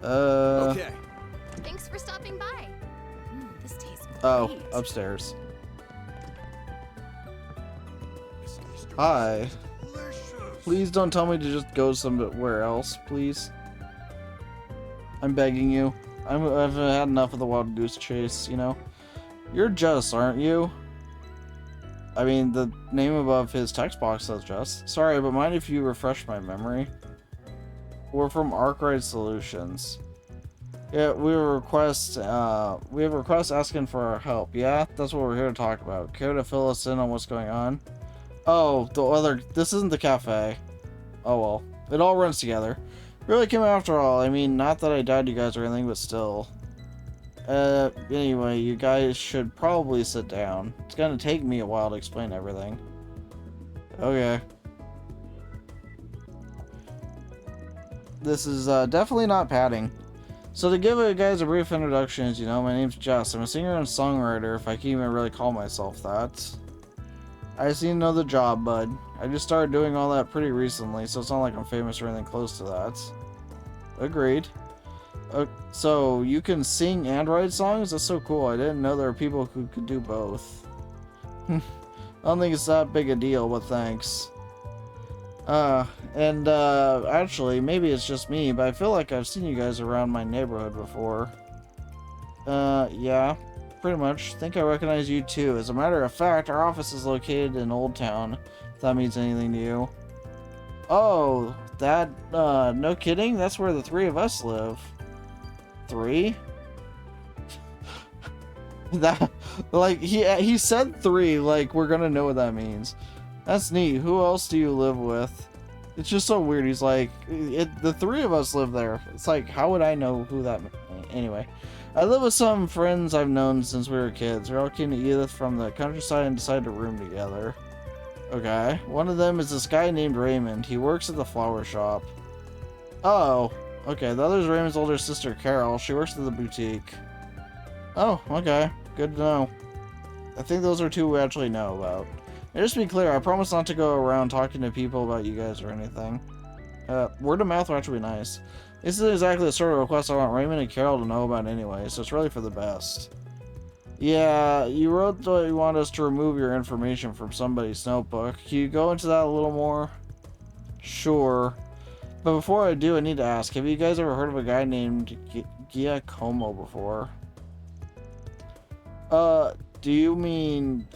Okay. Thanks for stopping by. This tastes great. Oh, upstairs. Hi. Please don't tell me to just go somewhere else, please. I'm begging you. I've had enough of the wild goose chase, you know? You're Just, aren't you? I mean, the name above his text box says Just. Sorry, but mind if you refresh my memory? We're from Arkwright Solutions. Yeah, we have a request asking for our help. Yeah, that's what we're here to talk about. Care to fill us in on what's going on? Oh, this isn't the cafe. Oh well, it all runs together. Really came after all. I mean, not that I doubted you guys or anything, but still. Anyway, you guys should probably sit down. It's gonna take me a while to explain everything. Okay. This is definitely not padding. So to give you guys a brief introduction, as you know, my name's Jess. I'm a singer and songwriter, if I can even really call myself that. I just need to know the job, bud. I just started doing all that pretty recently, so it's not like I'm famous or anything close to that. Agreed. So, you can sing and write songs? That's so cool. I didn't know there were people who could do both. I don't think it's that big a deal, but thanks. Actually, maybe it's just me, but I feel like I've seen you guys around my neighborhood before. Yeah, pretty much. Think I recognize you too. As a matter of fact, our office is located in Old Town, if that means anything to you. Oh, that, no kidding? That's where the three of us live. Three? That, like, he said three, like, we're gonna know what that means. That's neat. Who else do you live with? It's just so weird. He's like, the three of us live there. It's like, how would I know who that... Anyway. I live with some friends I've known since we were kids. We all came to Edith from the countryside and decided to room together. Okay. One of them is this guy named Raymond. He works at the flower shop. Oh. Okay. The other is Raymond's older sister, Carol. She works at the boutique. Oh, okay. Good to know. I think those are two we actually know about. And just to be clear, I promise not to go around talking to people about you guys or anything. Word of mouth will actually be nice. This is exactly the sort of request I want Raymond and Carol to know about anyway, so it's really for the best. Yeah, you wrote that you want us to remove your information from somebody's notebook. Can you go into that a little more? Sure. But before I do, I need to ask, have you guys ever heard of a guy named Giacomo before? Do you mean...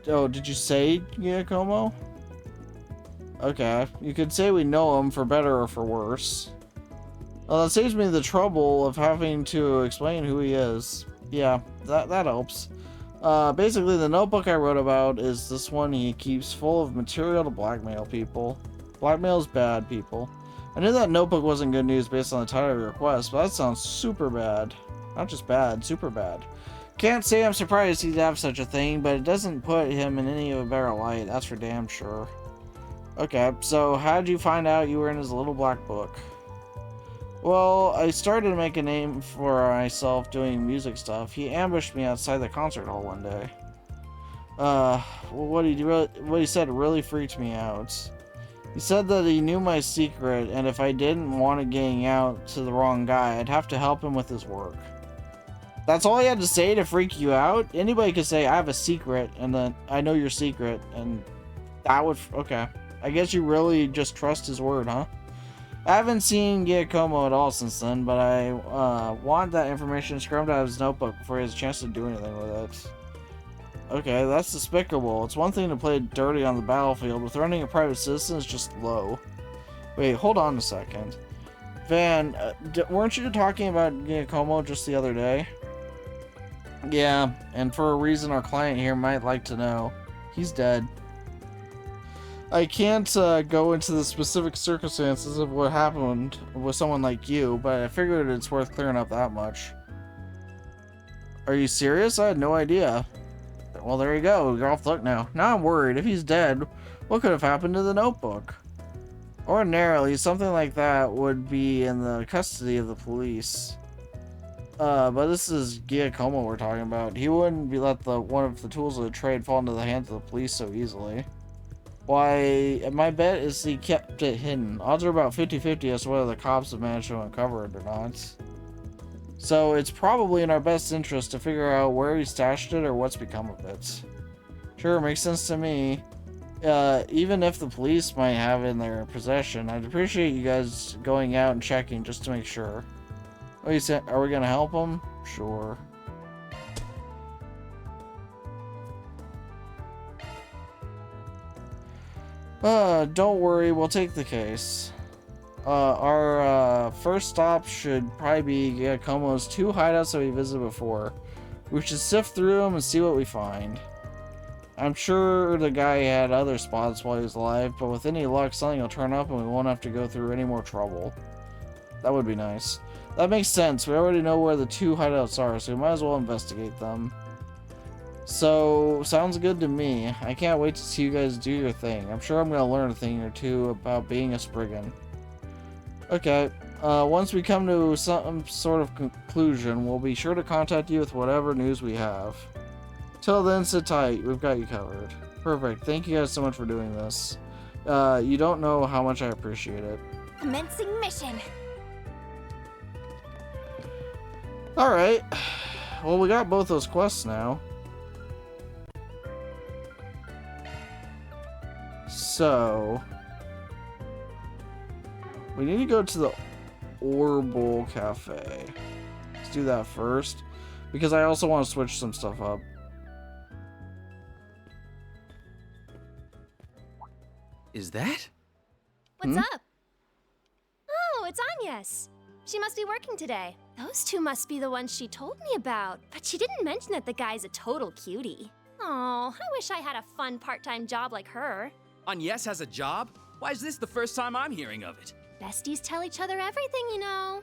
Oh, did you say Giacomo? Okay, you could say we know him for better or for worse. Well, that saves me the trouble of having to explain who he is. Yeah, that helps. Basically, the notebook I wrote about is this one he keeps full of material to blackmail people. Blackmail's bad, people. I knew that notebook wasn't good news based on the title of your request, but that sounds super bad. Not just bad, super bad. Can't say I'm surprised he'd have such a thing, but it doesn't put him in any of a better light, that's for damn sure. Okay, so how did you find out you were in his little black book? Well, I started to make a name for myself doing music stuff. He ambushed me outside the concert hall one day. What he said really freaked me out. He said that he knew my secret, and if I didn't want it getting out to the wrong guy, I'd have to help him with his work. That's all he had to say to freak you out? Anybody could say, I have a secret, and then I know your secret, and that would... Okay. I guess you really just trust his word, huh? I haven't seen Giacomo at all since then, but I want that information scrubbed out of his notebook before he has a chance to do anything with it. Okay, that's despicable. It's one thing to play dirty on the battlefield, but threatening a private citizen is just low. Wait, hold on a second. Van, weren't you talking about Giacomo just the other day? Yeah, and for a reason our client here might like to know. He's dead. I can't go into the specific circumstances of what happened with someone like you, but I figured it's worth clearing up that much. Are you serious? I had no idea. Well, there you go. You're off the hook now. Now I'm worried. If he's dead, what could have happened to the notebook? Ordinarily, something like that would be in the custody of the police. But this is Giacomo we're talking about. He wouldn't be let one of the tools of the trade fall into the hands of the police so easily. Why, my bet is he kept it hidden. Odds are about 50-50 as to whether the cops have managed to uncover it or not. So it's probably in our best interest to figure out where he stashed it or what's become of it. Sure, makes sense to me. Even if the police might have it in their possession, I'd appreciate you guys going out and checking just to make sure. What you said? Are we gonna help him? Sure. Don't worry, we'll take the case. Our first stop should probably be Giacomo's 2 hideouts that we visited before. We should sift through them and see what we find. I'm sure the guy had other spots while he was alive, but with any luck, something will turn up and we won't have to go through any more trouble. That would be nice. That makes sense. We already know where the 2 hideouts are, so we might as well investigate them. So, sounds good to me. I can't wait to see you guys do your thing. I'm sure I'm going to learn a thing or two about being a Spriggan. Okay, once we come to some sort of conclusion, we'll be sure to contact you with whatever news we have. Till then, sit tight. We've got you covered. Perfect. Thank you guys so much for doing this. You don't know how much I appreciate it. Commencing mission. Alright. Well, we got both those quests now. So we need to go to the Orbital Cafe. Let's do that first, because I also want to switch some stuff up. Is that? What's up? Oh, it's Agnes. She must be working today. Those two must be the ones she told me about. But she didn't mention that the guy's a total cutie. Oh, I wish I had a fun part-time job like her. Agnes has a job? Why is this the first time I'm hearing of it? Besties tell each other everything, you know.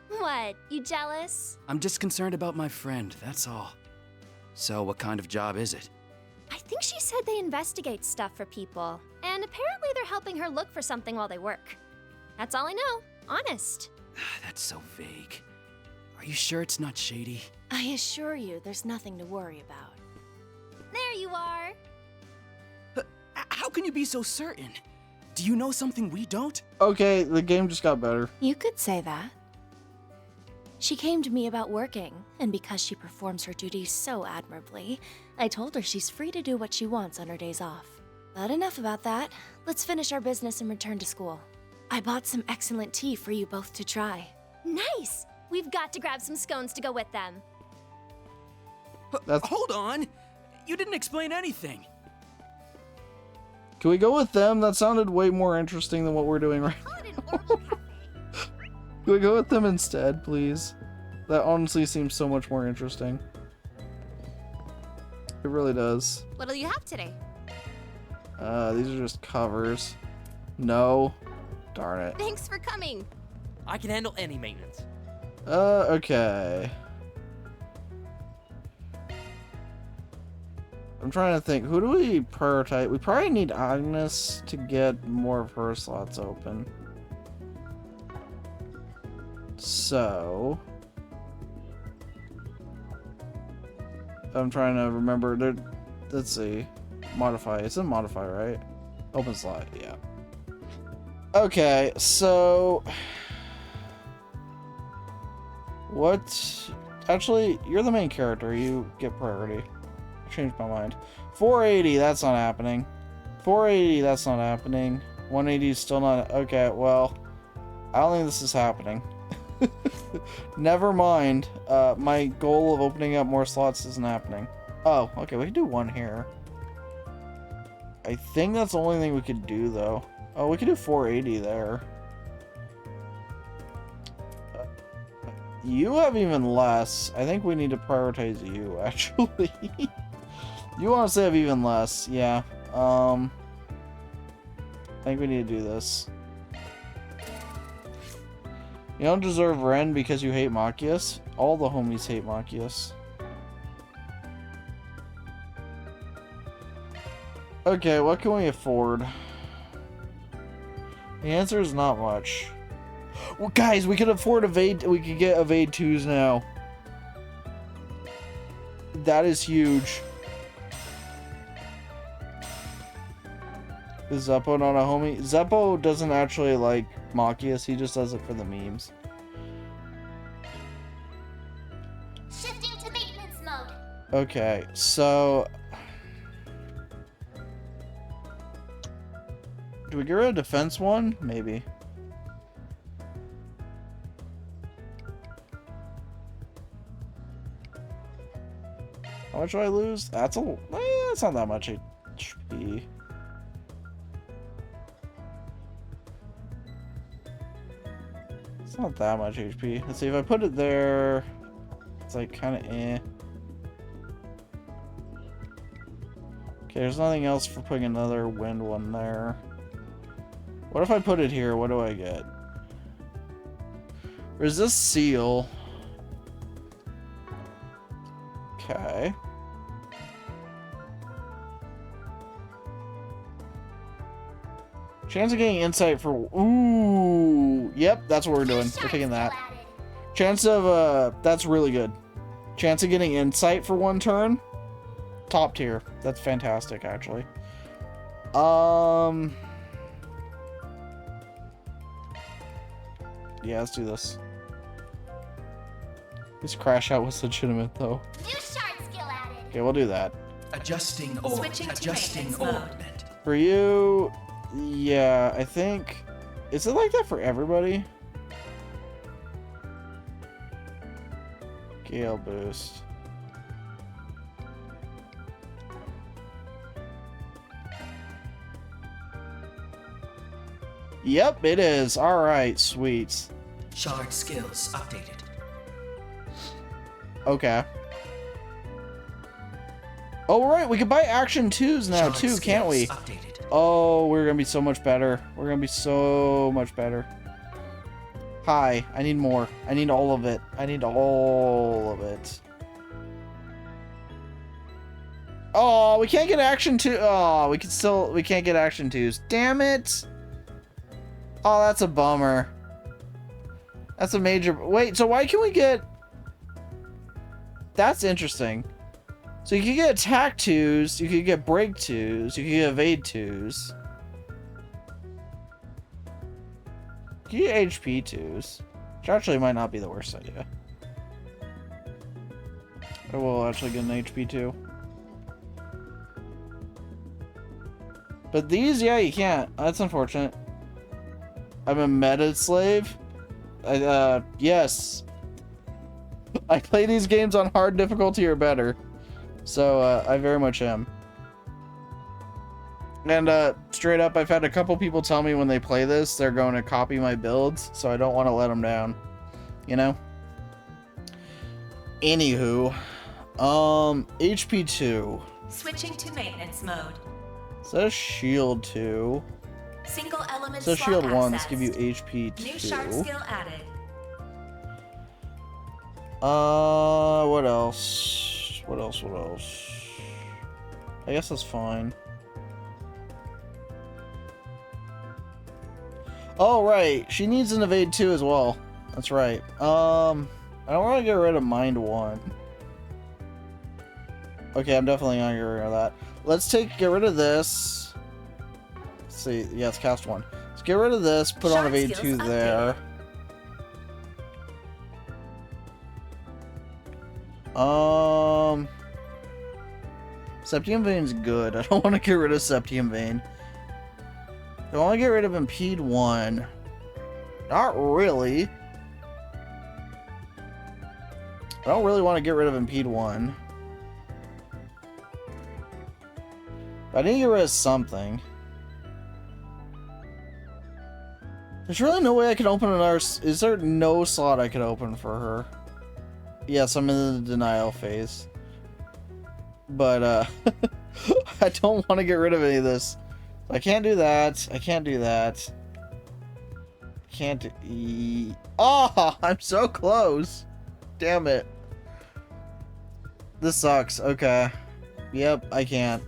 What, you jealous? I'm just concerned about my friend, that's all. So what kind of job is it? I think she said they investigate stuff for people. And apparently they're helping her look for something while they work. That's all I know, honest. That's so vague. Are you sure it's not shady? I assure you, there's nothing to worry about. There you are. How can you be so certain? Do you know something we don't? Okay, the game just got better. You could say that. She came to me about working, and because she performs her duties so admirably, I told her she's free to do what she wants on her days off. But enough about that. Let's finish our business and return to school. I bought some excellent tea for you both to try. Nice! We've got to grab some scones to go with them. Hold on! You didn't explain anything. Can we go with them? That sounded way more interesting than what we're doing right now. Can we go with them instead, please? That honestly seems so much more interesting. It really does. What'll you have today? These are just covers. No. Darn it. Thanks for coming. I can handle any maintenance. Okay. I'm trying to think. Who do we prioritize? We probably need Agnes to get more of her slots open. So I'm trying to remember. Let's see. Modify. It's a modify, right? Open slot. Yeah. Okay. So what? Actually, you're the main character. You get priority. Changed my mind. 480, that's not happening. 480, that's not happening. 180 is still not. Okay, well, I don't think this is happening. Never mind. My goal of opening up more slots isn't happening. Oh, okay, we can do one here. I think that's the only thing we could do, though. Oh, we could do 480 there. You have even less. I think we need to prioritize you, actually. You honestly have even less, yeah. I think we need to do this. You don't deserve Renne because you hate Machias. All the homies hate Machias. Okay, what can we afford? The answer is not much. Well, guys, we could afford evade. We could get evade 2s now. That is huge. Is Zeppo not a homie? Zeppo doesn't actually like Machias, he just does it for the memes. Shifting to maintenance mode. Okay, so do we get rid of defense 1? Maybe. How much do I lose? That's that's not that much HP. It's not that much HP. Let's see, if I put it there, it's like kind of eh. Okay, there's nothing else for putting another wind one there. What if I put it here? What do I get? Resist seal. Okay. Chance of getting insight for... Ooh. Yep, that's what we're doing. We're taking that. Chance of... That's really good. Chance of getting insight for 1 turn. Top tier. That's fantastic, actually. Yeah, let's do this. This crash out was legitimate, though. New shard skill added. Okay, we'll do that. Adjusting orb. Switching to Adjusting maintenance orb. mode. For you, Yeah, I think... Is it like that for everybody? Gale boost. Yep, it is. Alright, sweet. Shard skills updated. Okay. Oh, right, we can buy Action 2s now, Shard too, can't we? skills updated. Oh, we're gonna be so much better. We're gonna be so much better. Hi, I need more. I need all of it. I need all of it. Oh, we can't get Action 2. Oh, we can't get Action 2s. Damn it. Oh, that's a bummer. That's a major... Wait, so why can we get... That's interesting. So you can get attack 2s, you can get break 2s, you can get evade 2s. You can get HP 2s. Which actually might not be the worst idea. I will actually get an HP 2. But these, yeah, you can't. That's unfortunate. I'm a meta slave? Yes. I play these games on hard difficulty or better. So, I very much am. And, straight up, I've had a couple people tell me when they play this, they're going to copy my builds, so I don't want to let them down. You know? Anywho. HP 2. Switching to maintenance mode. So shield 2. Single element So slot shield 1, let's accessed. give you HP 2. New shard skill added. What else? What else? I guess that's fine. Oh, right. She needs an evade 2 as well. That's right. I don't want to get rid of mind 1. Okay, I'm definitely gonna get rid of that. Let's get rid of this. Let's see. Yeah, it's cast 1. Let's get rid of this. Put on evade 2 there. Septium Vein's good. I don't want to get rid of Septium Vein. I want to get rid of Impede 1. Not really. I don't really want to get rid of Impede 1. But I need to get rid of something. There's really no way I can open another... Is there no slot I could open for her? Yes, I'm in the denial phase. But, I don't want to get rid of any of this. I can't do that. I can't do that. Can't do... Oh, I'm so close. Damn it. This sucks. Okay. Yep, I can't.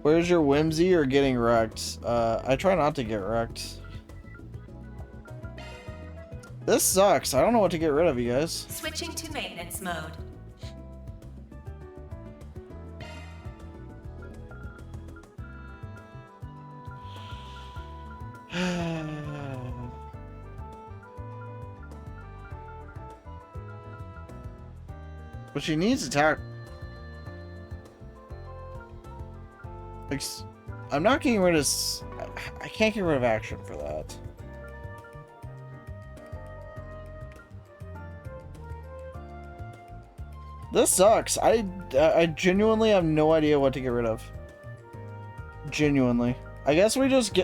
Where's your whimsy or getting wrecked? I try not to get wrecked. This sucks. I don't know what to get rid of, you guys. Switching to maintenance mode. But she needs attack. I'm not getting rid of... I can't get rid of action for that. This sucks. I genuinely have no idea what to get rid of. Genuinely. I guess we just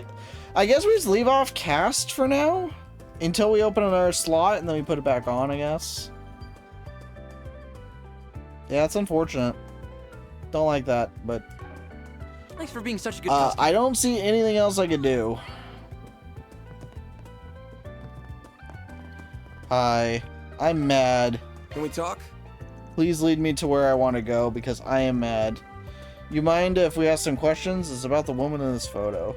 leave off cast for now until we open another slot and then we put it back on, I guess. Yeah, it's unfortunate. Don't like that, but thanks for being such a good customer. I don't see anything else I could do. Hi. I'm mad. Can we talk? Please lead me to where I want to go because I am mad. You mind if we ask some questions? It's about the woman in this photo.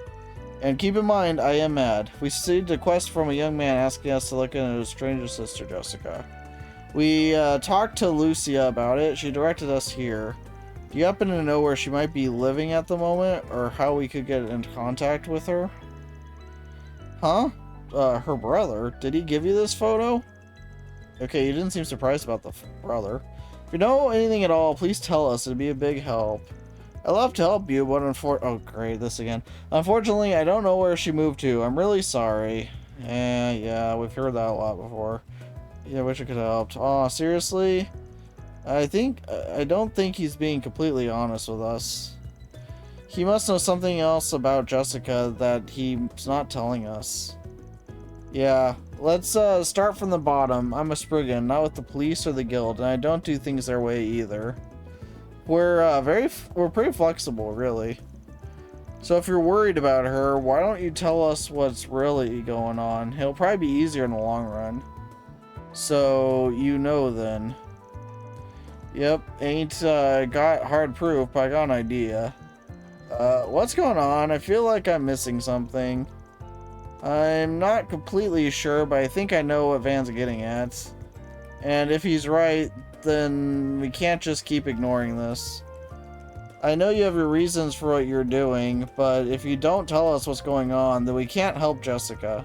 And keep in mind, I am mad. We received a quest from a young man asking us to look into his stranger sister, Jessica. We talked to Lucia about it. She directed us here. Do you happen to know where she might be living at the moment, or how we could get in contact with her? Huh? Her brother? Did he give you this photo? Okay, you didn't seem surprised about the brother. If you know anything at all, please tell us. It'd be a big help. I love to help you, but oh great, this again. Unfortunately, I don't know where she moved to. I'm really sorry. Yeah, we've heard that a lot before. Yeah, I wish I could have helped. Oh, seriously? I don't think he's being completely honest with us. He must know something else about Jessica that he's not telling us. Yeah, let's start from the bottom. I'm a Spriggan, not with the police or the guild, and I don't do things their way either. We're pretty flexible, really. So if you're worried about her, why don't you tell us what's really going on? It'll probably be easier in the long run. So, you know then. Yep, ain't got hard proof, but I got an idea. What's going on? I feel like I'm missing something. I'm not completely sure, but I think I know what Van's getting at. And if he's right, then we can't just keep ignoring this. I know you have your reasons for what you're doing, but if you don't tell us what's going on, then we can't help Jessica.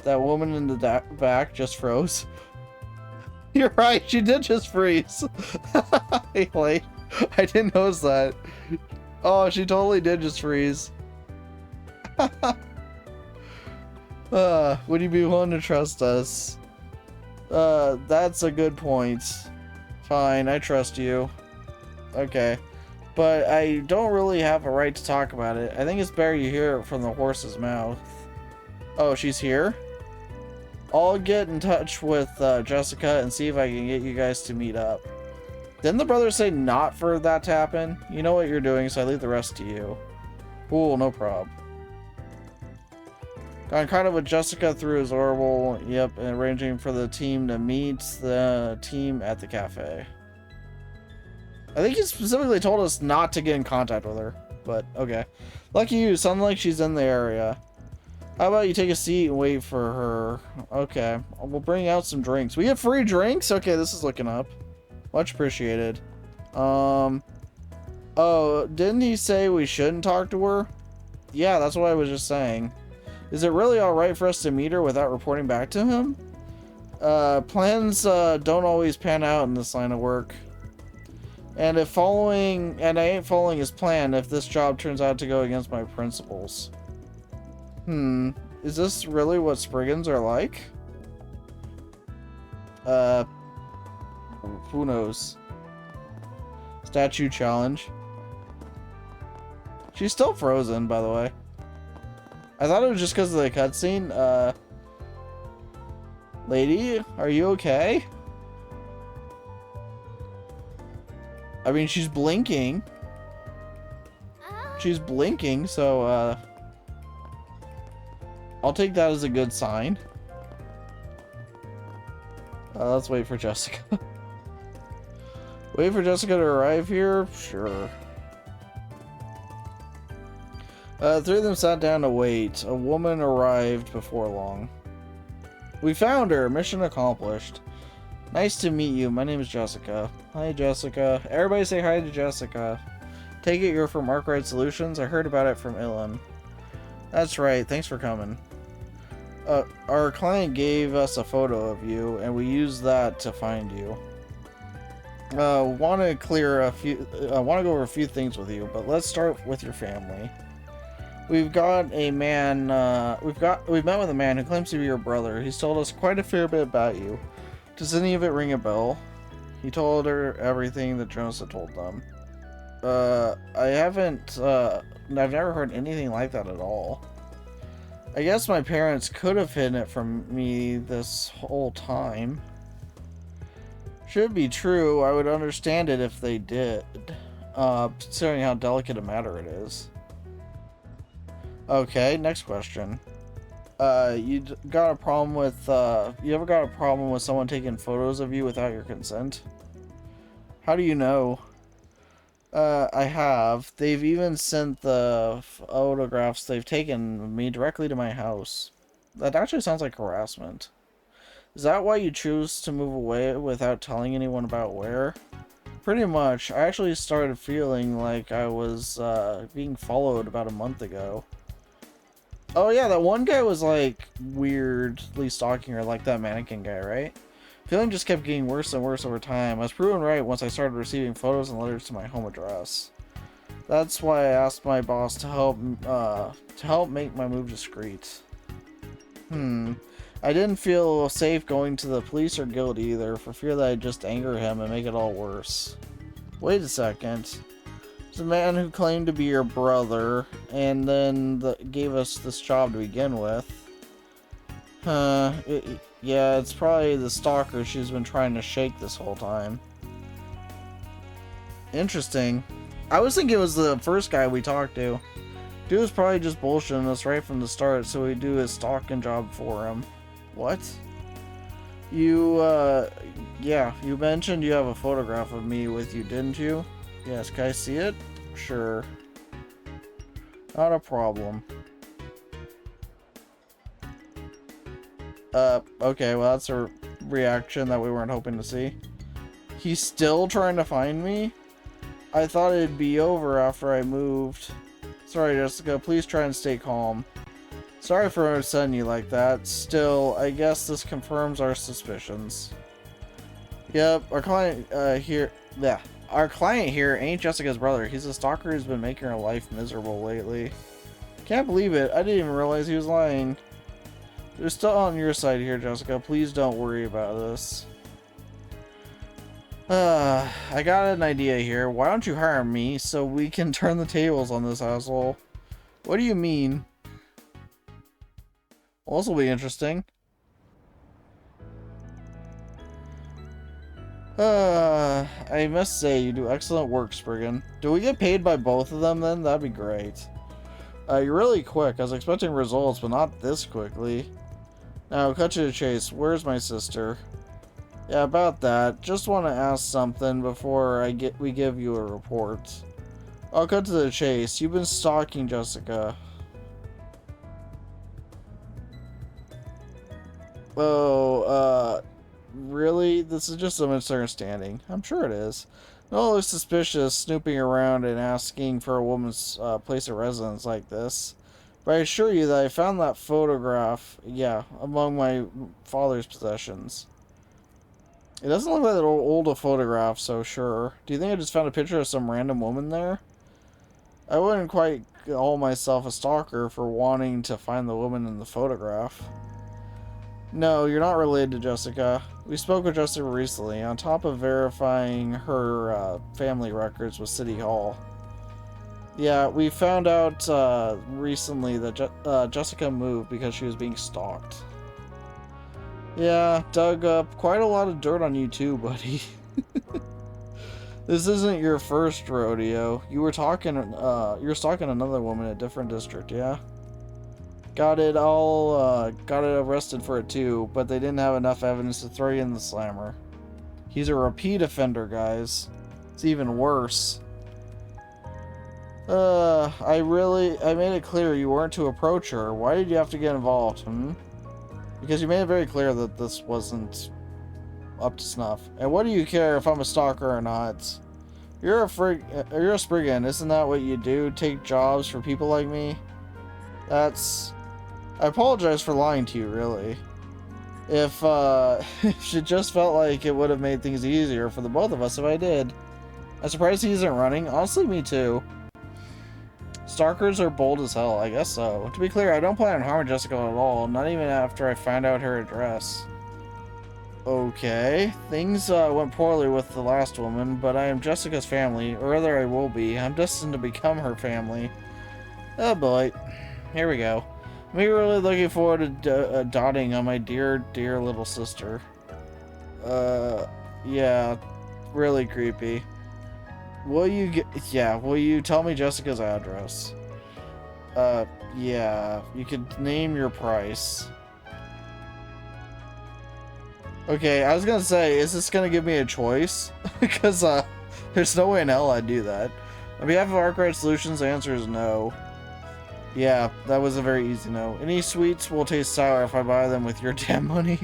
That woman in the back just froze. You're right, she did just freeze. Hey, wait, I didn't notice that. Oh, she totally did just freeze. Would you be willing to trust us? That's a good point. Fine, I trust you. Okay. But I don't really have a right to talk about it. I think it's better you hear it from the horse's mouth. Oh, she's here? I'll get in touch with Jessica and see if I can get you guys to meet up. Didn't the brothers say not for that to happen? You know what you're doing, so I leave the rest to you. Cool, no prob. Got in contact with Jessica through his Orbital, yep, and arranging for the team to meet the team at the cafe. I think he specifically told us not to get in contact with her, but okay. Lucky you, sounds like she's in the area. How about you take a seat and wait for her? Okay, we'll bring out some drinks. We get free drinks? Okay, this is looking up. Much appreciated. Oh, didn't he say we shouldn't talk to her? Yeah, that's what I was just saying. Is it really alright for us to meet her without reporting back to him? Plans don't always pan out in this line of work. And I ain't following his plan if this job turns out to go against my principles. Is this really what Spriggans are like? Who knows? Statue challenge. She's still frozen, by the way. I thought it was just because of the cutscene. Lady, are you okay? I mean, she's blinking. She's blinking, so, I'll take that as a good sign. Let's wait for Jessica. Wait for Jessica to arrive here? Sure. Three of them sat down to wait. A woman arrived before long. We found her! Mission accomplished. Nice to meet you. My name is Jessica. Hi, Jessica. Everybody say hi to Jessica. Take it you're from Arkwright Solutions? I heard about it from Ilan. That's right. Thanks for coming. Our client gave us a photo of you, and we used that to find you. Want to go over a few things with you, but let's start with your family. We've got a man, we've met with a man who claims to be your brother. He's told us quite a fair bit about you. Does any of it ring a bell? He told her everything that Jonas had told them. I've never heard anything like that at all. I guess my parents could have hidden it from me this whole time. Should be true, I would understand it if they did, considering how delicate a matter it is. Okay, next question. You ever got a problem with someone taking photos of you without your consent? How do you know? I have. They've even sent the photographs they've taken of me directly to my house. That actually sounds like harassment. Is that why you choose to move away without telling anyone about where? Pretty much. I actually started feeling like I was being followed about a month ago. Oh yeah, that one guy was like weirdly stalking her, like that mannequin guy, right? Feeling just kept getting worse and worse over time. I was proven right once I started receiving photos and letters to my home address. That's why I asked my boss to help make my move discreet. I didn't feel safe going to the police or guild either, for fear that I'd just anger him and make it all worse. Wait a second. It's a man who claimed to be your brother, and then gave us this job to begin with. Yeah, it's probably the stalker she's been trying to shake this whole time. Interesting. I was thinking it was the first guy we talked to. Dude was probably just bullshitting us right from the start, so we do his stalking job for him. What? Yeah, you mentioned you have a photograph of me with you, didn't you? Yes, can I see it? Sure. Not a problem. Okay, well that's a reaction that we weren't hoping to see. He's still trying to find me? I thought it'd be over after I moved. Sorry, Jessica, please try and stay calm. Sorry for upsetting you like that. Still, I guess this confirms our suspicions. Yep, our client here ain't Jessica's brother. He's a stalker who's been making her life miserable lately. Can't believe it. I didn't even realize he was lying. They're still on your side here, Jessica. Please don't worry about this. I got an idea here. Why don't you hire me so we can turn the tables on this asshole? What do you mean? Well, this will be interesting. I must say, you do excellent work, Spriggan. Do we get paid by both of them then? That'd be great. You're really quick. I was expecting results, but not this quickly. Now, cut to the chase. Where's my sister? Yeah, about that. Just want to ask something before we give you a report. I'll cut to the chase. You've been stalking Jessica. Oh, really? This is just a misunderstanding. I'm sure it is. No, it looks suspicious snooping around and asking for a woman's place of residence like this. But I assure you that I found that photograph, yeah, among my father's possessions. It doesn't look like that old a photograph, so sure. Do you think I just found a picture of some random woman there? I wouldn't quite call myself a stalker for wanting to find the woman in the photograph. No, you're not related to Jessica. We spoke with Jessica recently, on top of verifying her family records with City Hall. Yeah, we found out recently that Jessica moved because she was being stalked. Yeah, dug up quite a lot of dirt on you too, buddy. This isn't your first rodeo. You were stalking another woman in a different district, yeah? Got it arrested for it too, but they didn't have enough evidence to throw you in the slammer. He's a repeat offender, guys. It's even worse. I made it clear you weren't to approach her. Why did you have to get involved, Because you made it very clear that this wasn't up to snuff. And what do you care if I'm a stalker or not? You're a Spriggan, isn't that what you do? Take jobs for people like me? I apologize for lying to you, really. If it just felt like it would have made things easier for the both of us if I did. I'm surprised he isn't running. Honestly, me too. Stalkers are bold as hell, I guess so. To be clear, I don't plan on harming Jessica at all, not even after I find out her address. Okay, things went poorly with the last woman, but I am Jessica's family, or rather I will be. I'm destined to become her family. Oh boy, here we go. I'm really looking forward to dotting on my dear, dear little sister. Yeah, really creepy. Will you tell me Jessica's address? Yeah, you could name your price. Okay, I was gonna say, is this gonna give me a choice? Because, there's no way in hell I'd do that. On behalf of Arkwright Solutions, the answer is no. Yeah, that was a very easy no. Any sweets will taste sour if I buy them with your damn money.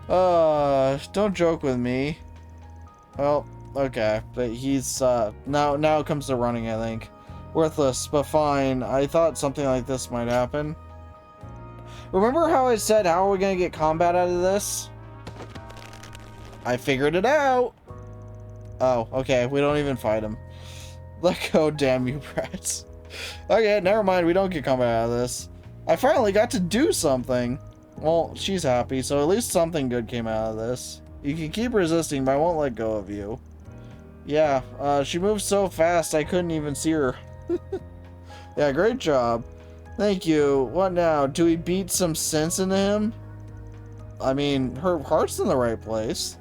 Don't joke with me. Well, okay, but he's, now comes the running, I think. Worthless, but fine. I thought something like this might happen. Remember how I said, how are we gonna get combat out of this? I figured it out! Oh, okay, we don't even fight him. Let go, damn you, brats. Okay, never mind. We don't get combat out of this. I finally got to do something. Well, she's happy, so at least something good came out of this. You can keep resisting, but I won't let go of you. Yeah, she moved so fast I couldn't even see her. Yeah, great job. Thank you. What now? Do we beat some sense into him? I mean, her heart's in the right place.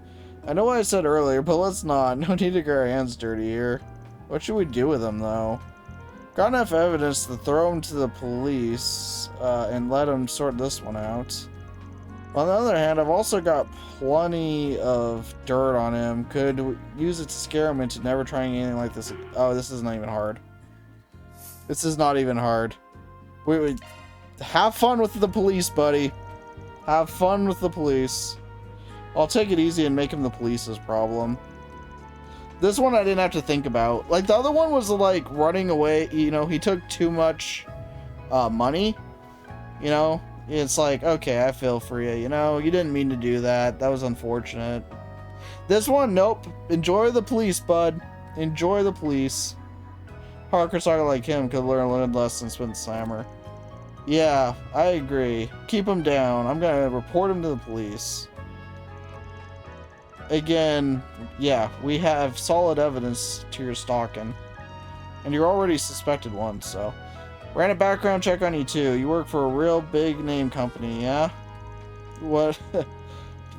I know what I said earlier, but let's not. No need to get our hands dirty here. What should we do with him, though? Got enough evidence to throw him to the police and let him sort this one out. On the other hand, I've also got plenty of dirt on him. Could use it to scare him into never trying anything like this. Oh, this isn't even hard. This is not even hard. Wait. Have fun with the police, buddy. Have fun with the police. I'll take it easy and make him the police's problem. This one I didn't have to think about. Like, the other one was, like, running away. You know, he took too much money. You know? It's like, okay, I feel for you. You know, you didn't mean to do that. That was unfortunate. This one, nope. Enjoy the police, bud. Enjoy the police. Parker Saga like him could learn a little lessons with Slammer. Yeah, I agree. Keep him down. I'm gonna report him to the police. Again, yeah, we have solid evidence to your stalking. And you're already suspected once, so. Ran a background check on you too. You work for a real big name company, yeah? What?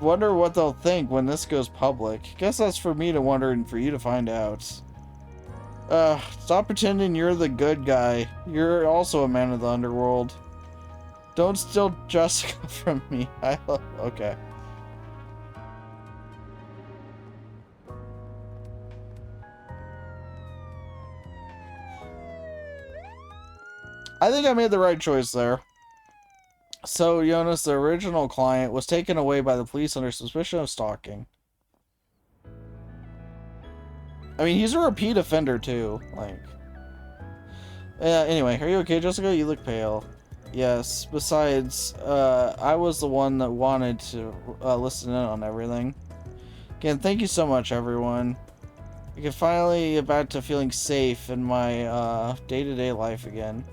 Wonder what they'll think when this goes public. Guess that's for me to wonder and for you to find out. Stop pretending you're the good guy. You're also a man of the underworld. Don't steal Jessica from me. Okay. I think I made the right choice there. So, Jonas, the original client, was taken away by the police under suspicion of stalking. I mean, he's a repeat offender, too. Like... anyway, are you okay, Jessica? You look pale. Yes. Besides, I was the one that wanted to listen in on everything. Again, thank you so much, everyone. I can finally get back to feeling safe in my day-to-day life again.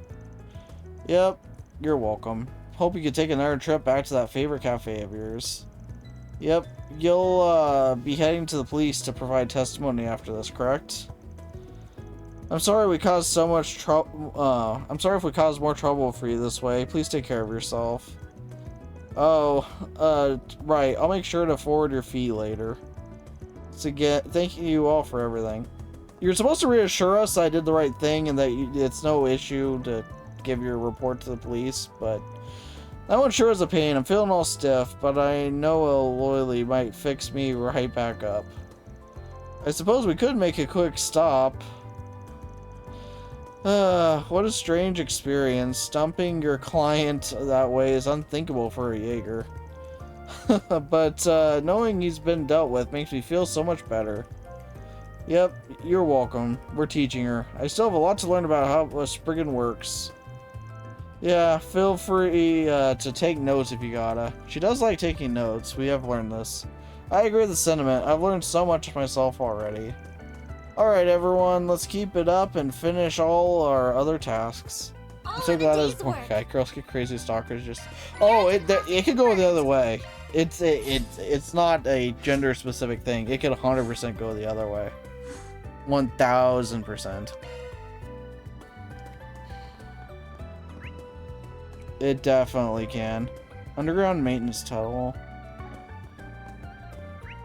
Yep, you're welcome. Hope you could take another trip back to that favorite cafe of yours. Yep, you'll be heading to the police to provide testimony after this, correct? I'm sorry we caused so much trouble. I'm sorry if we caused more trouble for you this way. Please take care of yourself. Oh, right. I'll make sure to forward your fee later. So again, thank you all for everything. You're supposed to reassure us I did the right thing and that it's no issue to give your report to the police, but that one sure is a pain. I'm feeling all stiff, but I know a loyalty might fix me right back up. I suppose we could make a quick stop. What a strange experience. Stumping your client that way is unthinkable for a Jaeger. But knowing he's been dealt with makes me feel so much better. Yep, you're welcome. We're teaching her. I still have a lot to learn about how a Spriggan works. Yeah, feel free to take notes if you gotta. She does like taking notes. We have learned this. I agree with the sentiment. I've learned so much myself already. Alright, everyone, let's keep it up and finish all our other tasks. I'm so glad it's okay. Girls Get Crazy Stalkers just... Oh, it could go the other way. It's not a gender-specific thing. It could 100% go the other way. 1000%. It definitely can. Underground maintenance tunnel.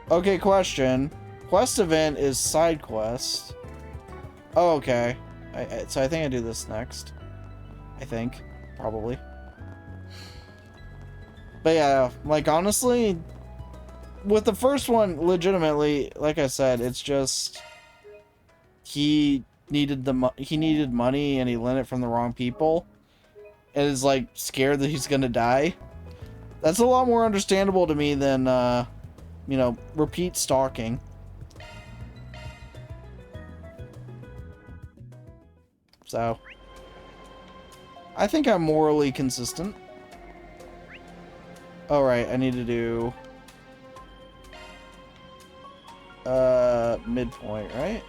Okay, question. Quest event is side quest. Oh, okay. So I think I do this next. I think. Probably. But yeah, like honestly, with the first one, legitimately, like I said, it's just he needed money and he lent it from the wrong people. And is like scared that he's gonna die. That's a lot more understandable to me than you know, repeat stalking. So I think I'm morally consistent. All right, I need to do midpoint, right?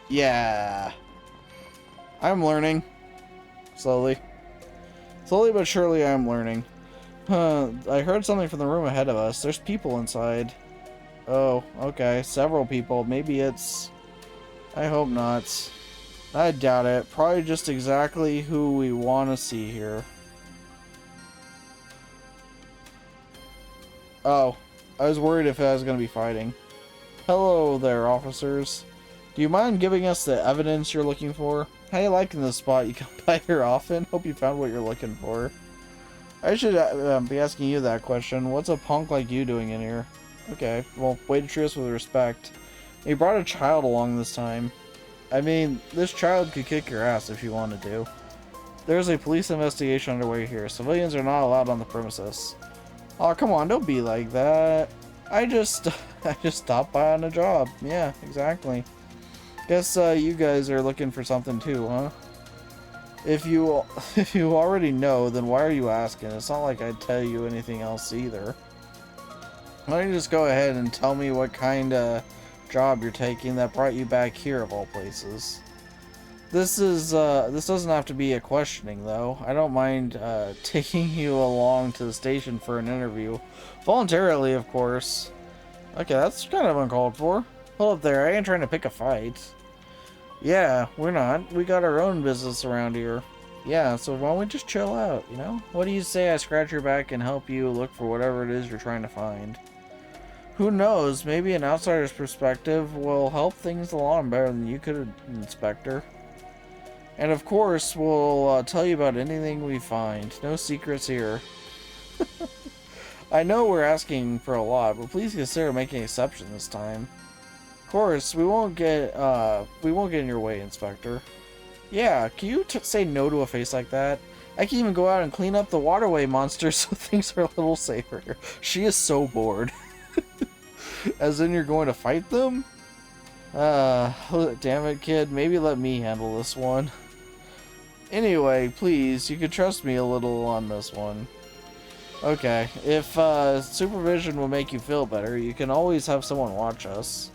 Yeah. I'm learning. Slowly. Slowly but surely I'm learning. I heard something from the room ahead of us. There's people inside. Oh, okay. Several people. Maybe it's... I hope not. I doubt it. Probably just exactly who we want to see here. Oh. I was worried if I was going to be fighting. Hello there, officers. Do you mind giving us the evidence you're looking for? How you liking this spot? You come by here often? Hope you found what you're looking for. I should be asking you that question. What's a punk like you doing in here? Okay, well, way to treat us with respect. You brought a child along this time. I mean, this child could kick your ass if you wanted to. There's a police investigation underway here. Civilians are not allowed on the premises. Oh, come on, don't be like that. I just stopped by on a job. Yeah, exactly. Guess you guys are looking for something too, huh? If you already know, then why are you asking? It's not like I'd tell you anything else either. Why don't you just go ahead and tell me what kind of job you're taking that brought you back here of all places? This doesn't have to be a questioning though. I don't mind taking you along to the station for an interview. Voluntarily, of course. Okay, that's kind of uncalled for. Hold up there, I ain't trying to pick a fight. Yeah, we're not. We got our own business around here. Yeah, so why don't we just chill out, you know? What do you say I scratch your back and help you look for whatever it is you're trying to find? Who knows, maybe an outsider's perspective will help things along better than you could, Inspector. And of course, we'll tell you about anything we find. No secrets here. I know we're asking for a lot, but please consider making an exception this time. Of course, we won't get in your way, Inspector. Yeah, can you say no to a face like that? I can even go out and clean up the waterway monsters so things are a little safer. She is so bored. As in you're going to fight them? Damn it, kid. Maybe let me handle this one. Anyway, please, you can trust me a little on this one. Okay, if supervision will make you feel better, you can always have someone watch us.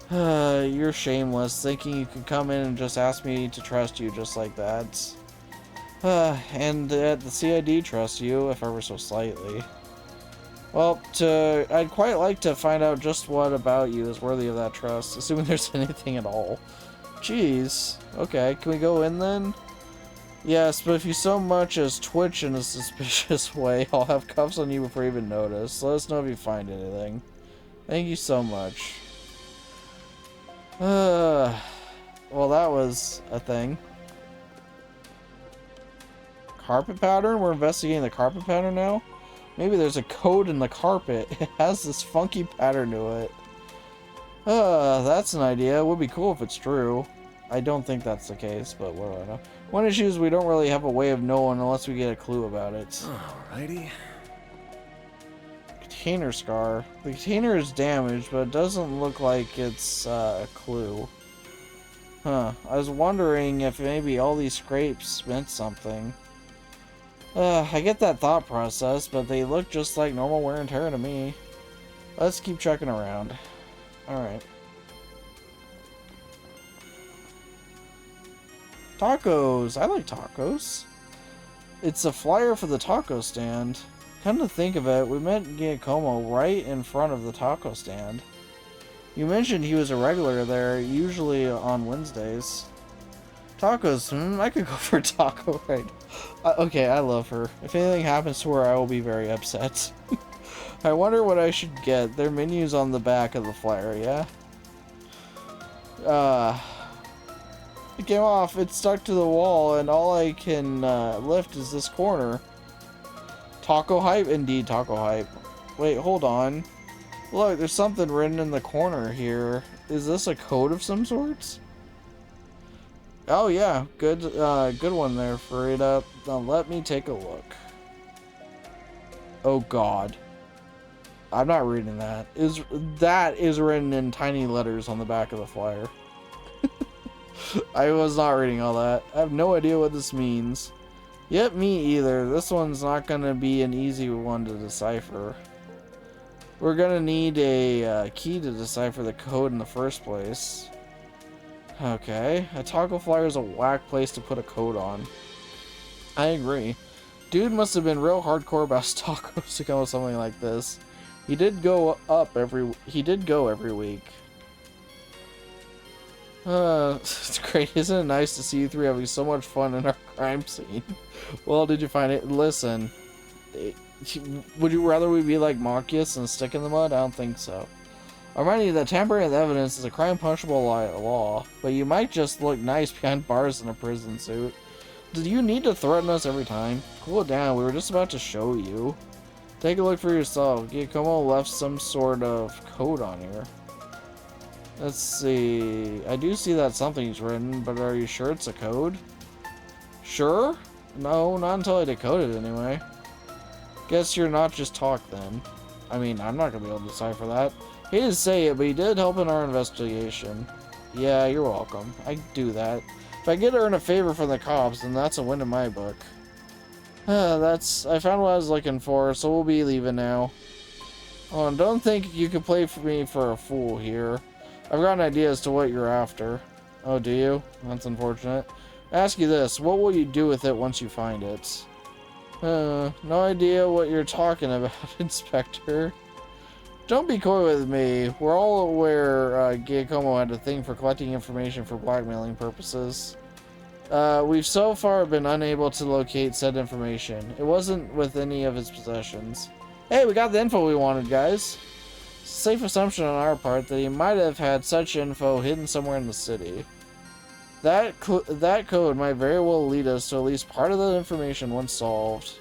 You're shameless, thinking you could come in and just ask me to trust you just like that. And the CID trusts you, if ever so slightly. Well, I'd quite like to find out just what about you is worthy of that trust, assuming there's anything at all. Jeez. Okay, can we go in then? Yes, but if you so much as twitch in a suspicious way, I'll have cuffs on you before you even notice. Let us know if you find anything. Thank you so much. Well, that was a thing. Carpet pattern? We're investigating the carpet pattern now? Maybe there's a code in the carpet. It has this funky pattern to it. That's an idea. It would be cool if it's true. I don't think that's the case, but what do I know? One issue is we don't really have a way of knowing unless we get a clue about it. Alrighty. Container scar. The container is damaged, but it doesn't look like it's a clue. Huh. I was wondering if maybe all these scrapes meant something. I get that thought process, but they look just like normal wear and tear to me. Let's keep checking around. Alright. Tacos! I like tacos. It's a flyer for the taco stand. Come to think of it, we met Giacomo right in front of the taco stand. You mentioned he was a regular there, usually on Wednesdays. Tacos, I could go for a taco right now. Okay, I love her. If anything happens to her, I will be very upset. I wonder what I should get. Their menu's on the back of the flyer, yeah? It came off, it's stuck to the wall, and all I can lift is this corner. Taco hype? Indeed, taco hype. Wait, hold on. Look, there's something written in the corner here. Is this a code of some sorts? Oh yeah, good one there, Farida. Now let me take a look. Oh god. I'm not reading that. That is written in tiny letters on the back of the flyer. I was not reading all that. I have no idea what this means. Yep, me either. This one's not gonna be an easy one to decipher. We're gonna need a key to decipher the code in the first place. Okay, a taco flyer is a whack place to put a code on. I agree. Dude must have been real hardcore about tacos to come with something like this. He did go every week. It's great. Isn't it nice to see you three having so much fun in our crime scene? Well, did you find it? Listen, would you rather we be like Marcus and stick in the mud? I don't think so. I remind you that tampering with evidence is a crime punishable law, but you might just look nice behind bars in a prison suit. Do you need to threaten us every time? Cool down, we were just about to show you. Take a look for yourself. Giacomo left some sort of code on here. Let's see. I do see that something's written, but are you sure it's a code? Sure? No, not until I decode it anyway. Guess you're not just talk then. I mean, I'm not gonna be able to decipher that. He didn't say it, but he did help in our investigation. Yeah, you're welcome. I do that. If I get to earn a favor from the cops, then that's a win in my book. I found what I was looking for, so we'll be leaving now. Oh, and don't think you can play for me for a fool here. I've got an idea as to what you're after. Oh, do you? That's unfortunate. Ask you this, what will you do with it once you find it? No idea what you're talking about, Inspector. Don't be coy with me. We're all aware Giacomo had a thing for collecting information for blackmailing purposes. We've so far been unable to locate said information. It wasn't with any of his possessions. Hey, we got the info we wanted, guys. Safe assumption on our part that he might have had such info hidden somewhere in the city. That code might very well lead us to at least part of the information once solved.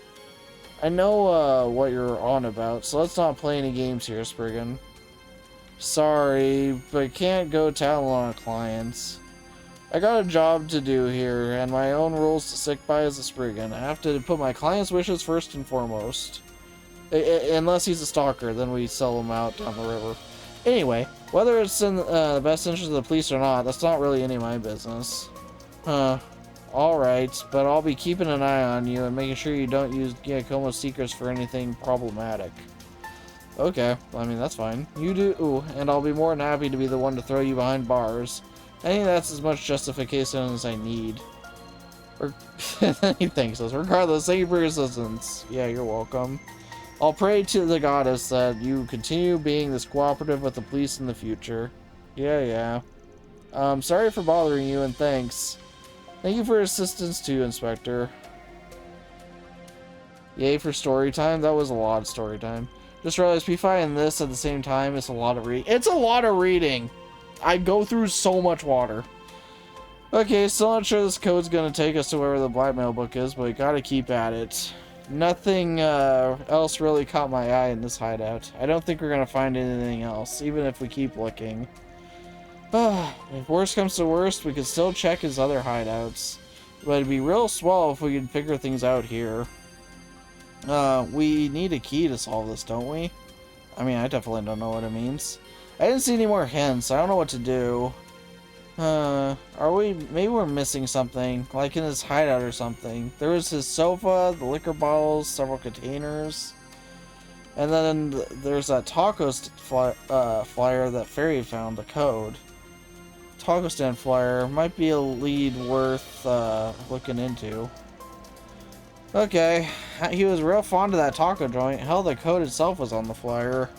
I know what you're on about, so let's not play any games here, Spriggan. Sorry, but can't go tell on clients. I got a job to do here, and my own rules to stick by as a Spriggan. I have to put my client's wishes first and foremost. Unless he's a stalker, then we sell him out down the river. Anyway, whether it's in the best interest of the police or not, that's not really any of my business. Alright, but I'll be keeping an eye on you and making sure you don't use Giacomo's secrets for anything problematic. Okay, well, I mean, that's fine. You do, and I'll be more than happy to be the one to throw you behind bars. I think that's as much justification as I need. He thanks us. Regardless, thank you for your assistance. Yeah, you're welcome. I'll pray to the goddess that you continue being this cooperative with the police in the future. Yeah. Sorry for bothering you, and thanks. Thank you for your assistance too, Inspector. Yay for story time. That was a lot of story time. Just realized P5 and this at the same time is a lot of reading. It's a lot of reading! I go through so much water. Okay, still not sure this code's gonna take us to wherever the blackmail book is, but we gotta keep at it. Nothing else really caught my eye in this hideout. I don't think we're gonna find anything else, even if we keep looking. If worst comes to worst, we could still check his other hideouts. But it'd be real swell if we could figure things out here. We need a key to solve this, don't we? I mean, I definitely don't know what it means. I didn't see any more hints. I don't know what to do. Maybe we're missing something, like in his hideout or something. There was his sofa, the liquor bottles, several containers. And then there's that taco flyer that Fairy found, the code. Taco stand flyer might be a lead worth looking into. Okay, he was real fond of that taco joint. Hell, the code itself was on the flyer.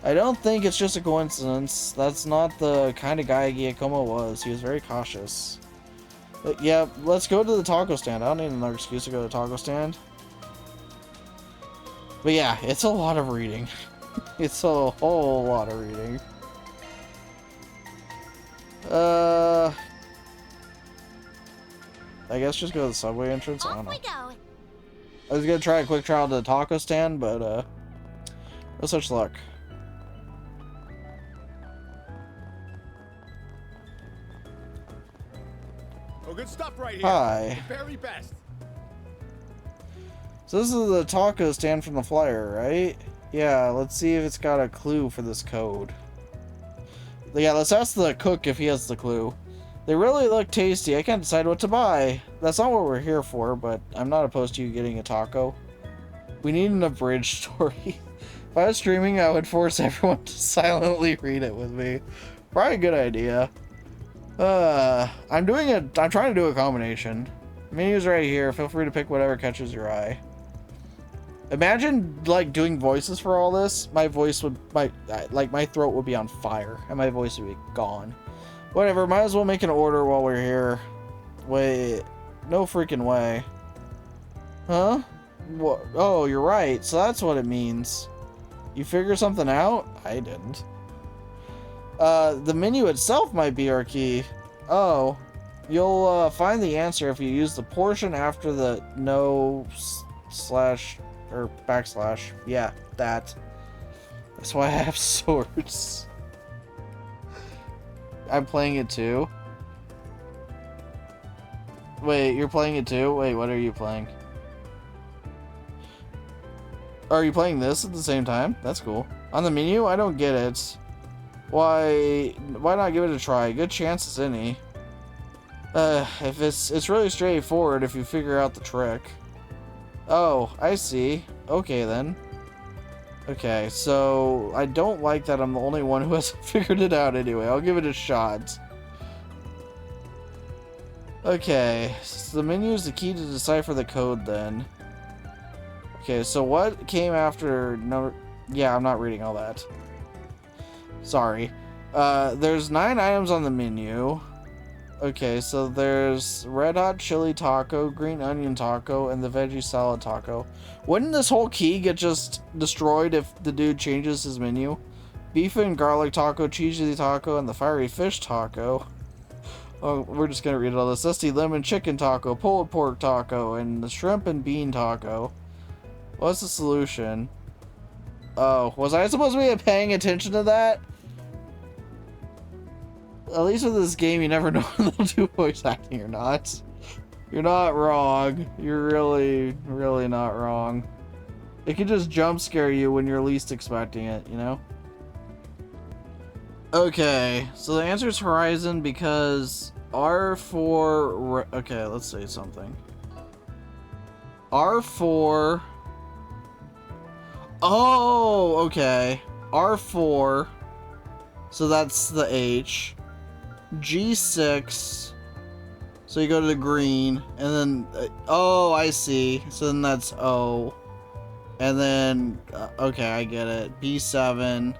I don't think it's just a coincidence. That's not the kind of guy Giacomo was. He was very cautious. But yeah, let's go to the taco stand. I don't need another excuse to go to the taco stand. But yeah, it's a lot of reading. It's a whole lot of reading. I guess just go to the subway entrance. I don't know. I was gonna try a quick trial to the taco stand, but no such luck. Oh, good stuff right here. Hi. The very best. So this is the taco stand from the flyer, right? Yeah, let's see if it's got a clue for this code. Yeah, let's ask the cook if he has the clue. They really look tasty. I can't decide what to buy. That's not what we're here for, but I'm not opposed to you getting a taco. We need an abridged story. If I was streaming, I would force everyone to silently read it with me. Probably a good idea. I'm trying to do a combination. Menu's right here. Feel free to pick whatever catches your eye. Imagine, like, doing voices for all this. My voice would, my throat would be on fire, and my voice would be gone. Whatever, might as well make an order while we're here. Wait, no freaking way. Huh? What? Oh, you're right. So that's what it means. You figure something out? I didn't. The menu itself might be our key. Oh. You'll find the answer if you use the portion after the no slash or backslash. Yeah, that. That's why I have swords. I'm playing it too. Wait, you're playing it too? Wait, what are you playing? Are you playing this at the same time? That's cool. On the menu? I don't get it. Why not give it a try? Good chance as any. If it's really straightforward if you figure out the trick. Oh, I see. Okay then. Okay, so I don't like that I'm the only one who hasn't figured it out anyway. I'll give it a shot. Okay, so the menu is the key to decipher the code then. Okay, so what came after no... Yeah, I'm not reading all that. Sorry. There's 9 items on the menu. Okay, so there's red hot chili taco, green onion taco, and the veggie salad taco. Wouldn't this whole key get just destroyed if the dude changes his menu? Beef and garlic taco, cheesy taco, and the fiery fish taco. Oh, we're just gonna read all this. Zesty lemon chicken taco, pulled pork taco, and the shrimp and bean taco. What's the solution? Oh, was I supposed to be paying attention to that? At least with this game, you never know when they'll do voice acting or not. You're not wrong. You're really, really not wrong. It can just jump scare you when you're least expecting it, you know? Okay, so the answer is Horizon because R4... Okay, let's say something. R4... Oh, okay. R4. So that's the H. G6. So you go to the green. And then... oh, I see. So then that's O. And then... okay, I get it. B7.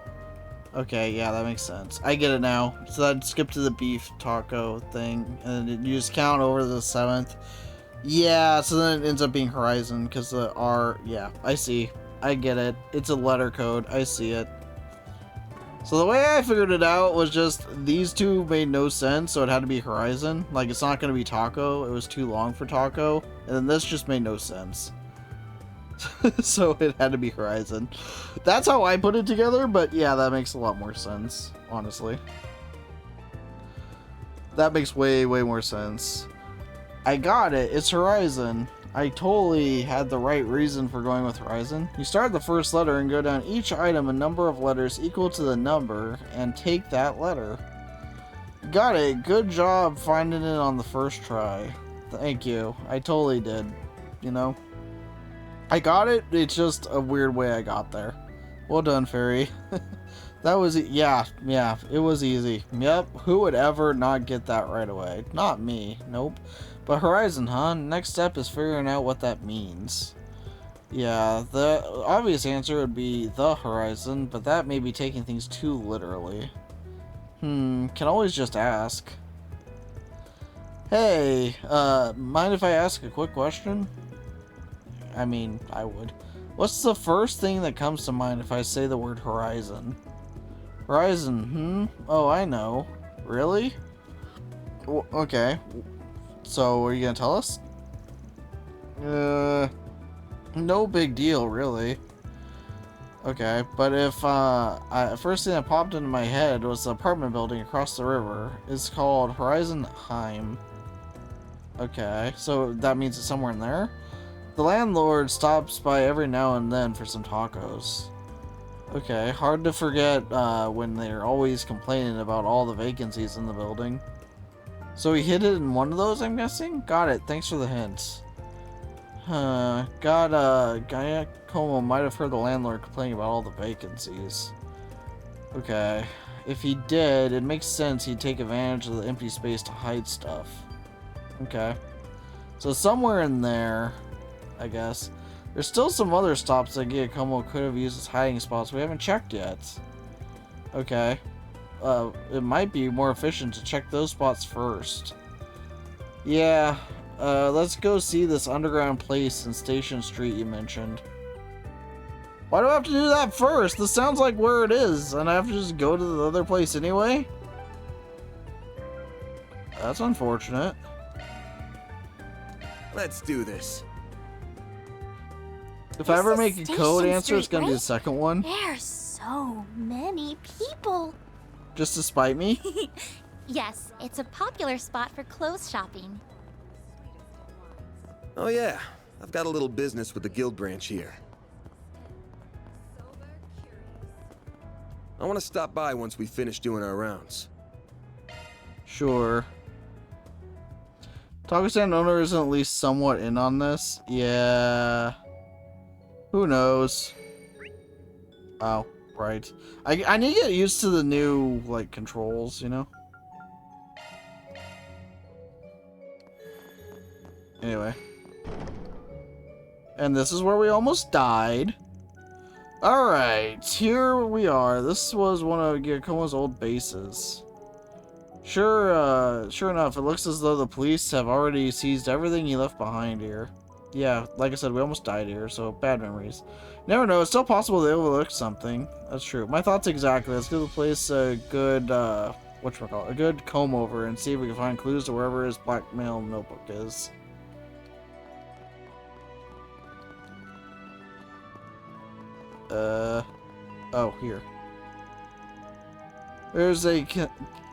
Okay, yeah, that makes sense. I get it now. So I'd skip to the beef taco thing. And then you just count over the 7th. Yeah, so then it ends up being Horizon. Because the R... yeah, I see. I get it. It's a letter code. I see it. So the way I figured it out was just these two made no sense, so it had to be Horizon. Like, it's not going to be Taco. It was too long for Taco. And then this just made no sense. So it had to be Horizon. That's how I put it together, but yeah, that makes a lot more sense, honestly. That makes way, way more sense. I got it. It's Horizon. I totally had the right reason for going with Horizon. You start the first letter and go down each item a number of letters equal to the number and take that letter. Got it. Good job finding it on the first try. Thank you. I totally did. You know? I got it. It's just a weird way I got there. Well done, Fairy. That was... yeah, it was easy. Yep. Who would ever not get that right away? Not me. Nope. But Horizon, huh? Next step is figuring out what that means. Yeah, the obvious answer would be the Horizon, but that may be taking things too literally. Can always just ask. Hey, mind if I ask a quick question? I mean, I would. What's the first thing that comes to mind if I say the word Horizon? Horizon, Oh, I know. Really? Okay. So, are you gonna tell us? No big deal, really. Okay, but if, first thing that popped into my head was the apartment building across the river. It's called Horizon Heim. Okay, so that means it's somewhere in there? The landlord stops by every now and then for some tacos. Okay, hard to forget, when they're always complaining about all the vacancies in the building. So he hid it in one of those, I'm guessing? Got it, thanks for the hints. Gaia Como might have heard the landlord complaining about all the vacancies. Okay. If he did, it makes sense he'd take advantage of the empty space to hide stuff. Okay. So somewhere in there, I guess. There's still some other stops that Giacomo could have used as hiding spots we haven't checked yet. Okay. It might be more efficient to check those spots first. Yeah. Let's go see this underground place in Station Street you mentioned. Why do I have to do that first? This sounds like where it is, and I have to just go to the other place anyway? That's unfortunate. Let's do this. If I ever make a code answer, it's gonna be the right? second one. There's so many people. Just to spite me? Yes, it's a popular spot for clothes shopping. Oh yeah, I've got a little business with the guild branch here. I want to stop by once we finish doing our rounds. Sure. Taco Stand owner isn't at least somewhat in on this. Yeah. Who knows? Oh, right. I need to get used to the new, like, controls, you know? Anyway. And this is where we almost died. Alright, here we are. This was one of Giacomo's old bases. Sure enough, it looks as though the police have already seized everything he left behind here. Yeah, like I said, we almost died here, so bad memories. Never know, it's still possible they overlooked something. That's true. My thoughts exactly. Let's give the place a good, a good comb over and see if we can find clues to wherever his blackmail notebook is. Oh, here. There's a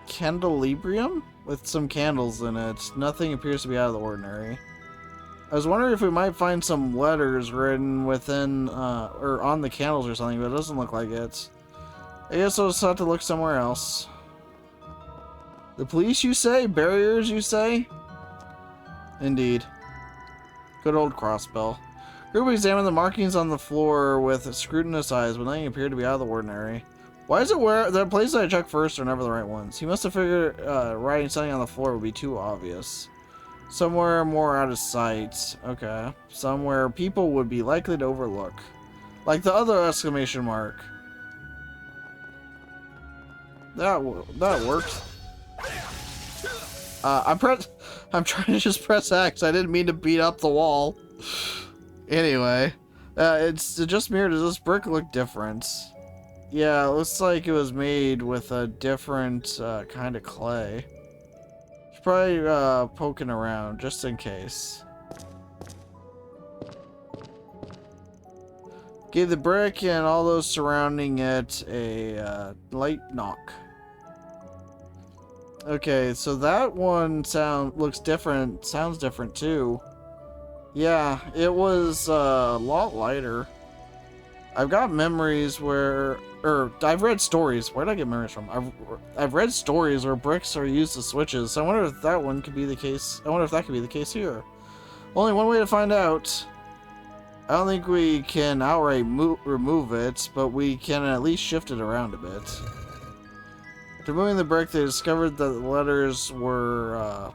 candelebrium with some candles in it. Nothing appears to be out of the ordinary. I was wondering if we might find some letters written within, or on the candles or something, but it doesn't look like it. I guess I'll just have to look somewhere else. The police, you say? Barriers, you say? Indeed. Good old crossbell. Group examined the markings on the floor with scrutinous eyes, but nothing appeared to be out of the ordinary. Why is it where the places I check first are never the right ones? He must have figured writing something on the floor would be too obvious. Somewhere more out of sight. Okay. Somewhere people would be likely to overlook. Like the other exclamation mark. That worked. I'm trying to just press X. I didn't mean to beat up the wall. Anyway, it's just mirrored. Does this brick look different? Yeah, it looks like it was made with a different kind of clay. Should probably poking around just in case. Give the brick and all those surrounding it a light knock. Okay, so that one looks different. Sounds different too. Yeah, it was a lot lighter. I've got memories where, I've read stories. Where did I get memories from? I've read stories where bricks are used as switches. So I wonder if that one could be the case. I wonder if that could be the case here. Only one way to find out. I don't think we can outright remove it, but we can at least shift it around a bit. After moving the brick, they discovered that the letters were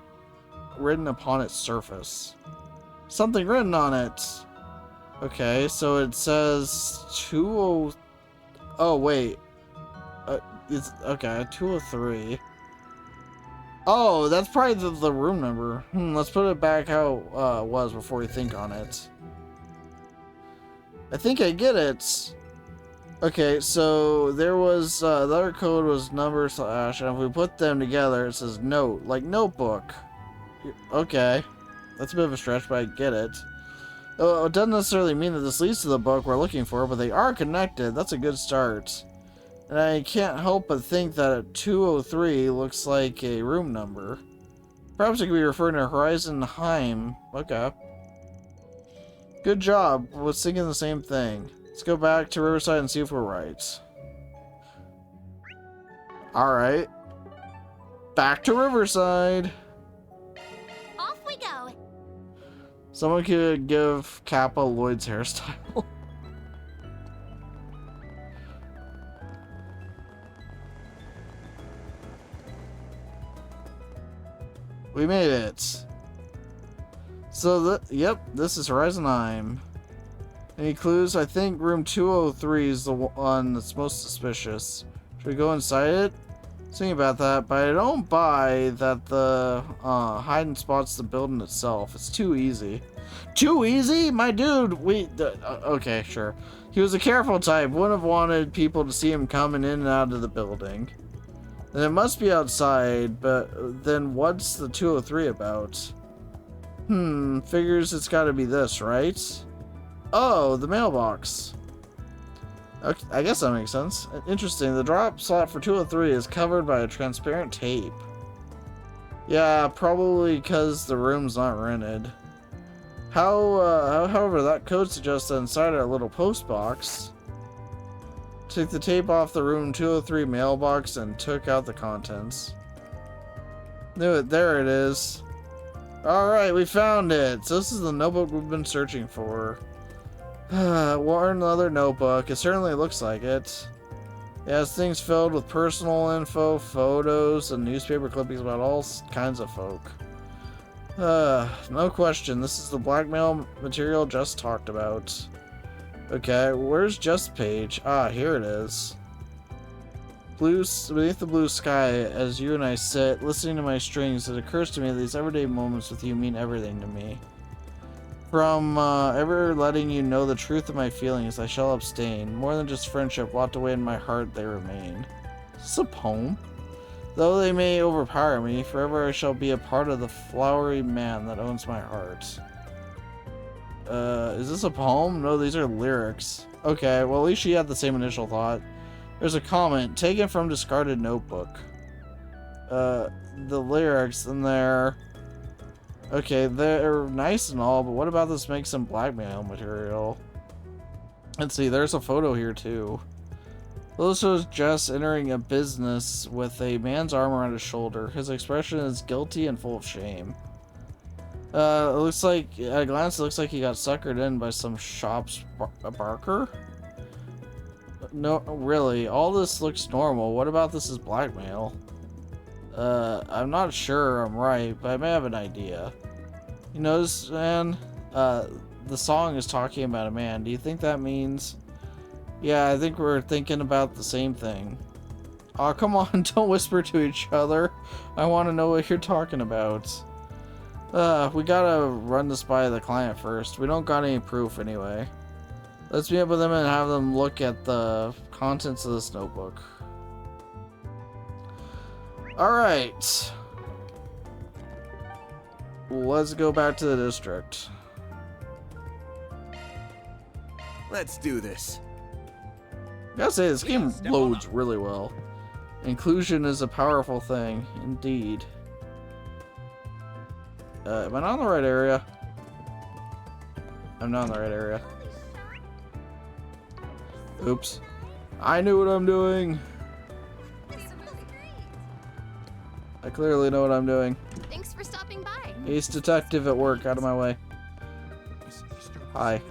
written upon its surface. Something written on it. Okay, so it says 20. Oh wait, it's okay. 203. Oh, that's probably the room number. Let's put it back how it was before we think on it. I think I get it. Okay, so there was the other code was number / and if we put them together, it says note, like notebook. Okay. That's a bit of a stretch, but I get it. It doesn't necessarily mean that this leads to the book we're looking for, but they are connected. That's a good start. And I can't help but think that 203 looks like a room number. Perhaps it could be referring to Horizon Heim. Okay. Good job. I was thinking the same thing. Let's go back to Riverside and see if we're right. Alright. Back to Riverside. Off we go. Someone could give Kappa Lloyd's hairstyle. We made it. So, yep, this is Horizon 9. Any clues? I think room 203 is the one that's most suspicious. Should we go inside it? Thinking about that, but I don't buy that the hiding spot's the building itself. It's too easy. Too easy? My dude, okay, sure. He was a careful type. Wouldn't have wanted people to see him coming in and out of the building. Then it must be outside, but then what's the 203 about? Figures it's gotta be this, right? Oh, the mailbox. Okay, I guess that makes sense. Interesting, the drop slot for 203 is covered by a transparent tape. Yeah, probably because the room's not rented. However, that code suggests that inside our little post box. Took the tape off the room 203 mailbox and took out the contents. Knew it, there it is. Alright, we found it. So this is the notebook we've been searching for. One other notebook. It certainly looks like it. It has things filled with personal info, photos, and newspaper clippings about all kinds of folk. No question, this is the blackmail material just talked about. Okay, where's Just page? Ah, here it is. Beneath the blue sky, as you and I sit, listening to my strings, it occurs to me that these everyday moments with you mean everything to me. From ever letting you know the truth of my feelings, I shall abstain. More than just friendship, locked away in my heart, they remain. Is this a poem? Though they may overpower me, forever I shall be a part of the flowery man that owns my heart. Is this a poem? No, these are lyrics. Okay, well at least she had the same initial thought. There's a comment, taken from discarded notebook. The lyrics in there... Okay, they're nice and all, but what about this makes some blackmail material? Let's see, there's a photo here too. This shows Jess entering a business with a man's arm around his shoulder. His expression is guilty and full of shame. It looks like, at a glance, it looks like he got suckered in by some shop's barker. No, really, all this looks normal. What about this is blackmail? I'm not sure I'm right, but I may have an idea. You notice, man, the song is talking about a man. Do you think that means... Yeah, I think we're thinking about the same thing. Aw, come on, don't whisper to each other. I want to know what you're talking about. We gotta run this by the client first. We don't got any proof anyway. Let's meet up with them and have them look at the contents of this notebook. Alright. Let's go back to the district. Let's do this. I gotta say, this game loads really well. Inclusion is a powerful thing, indeed. Am I not in the right area? I'm not in the right area. Oops. I knew what I'm doing. I clearly know what I'm doing. Thanks for stopping by. Ace detective at work, out of my way. Hi.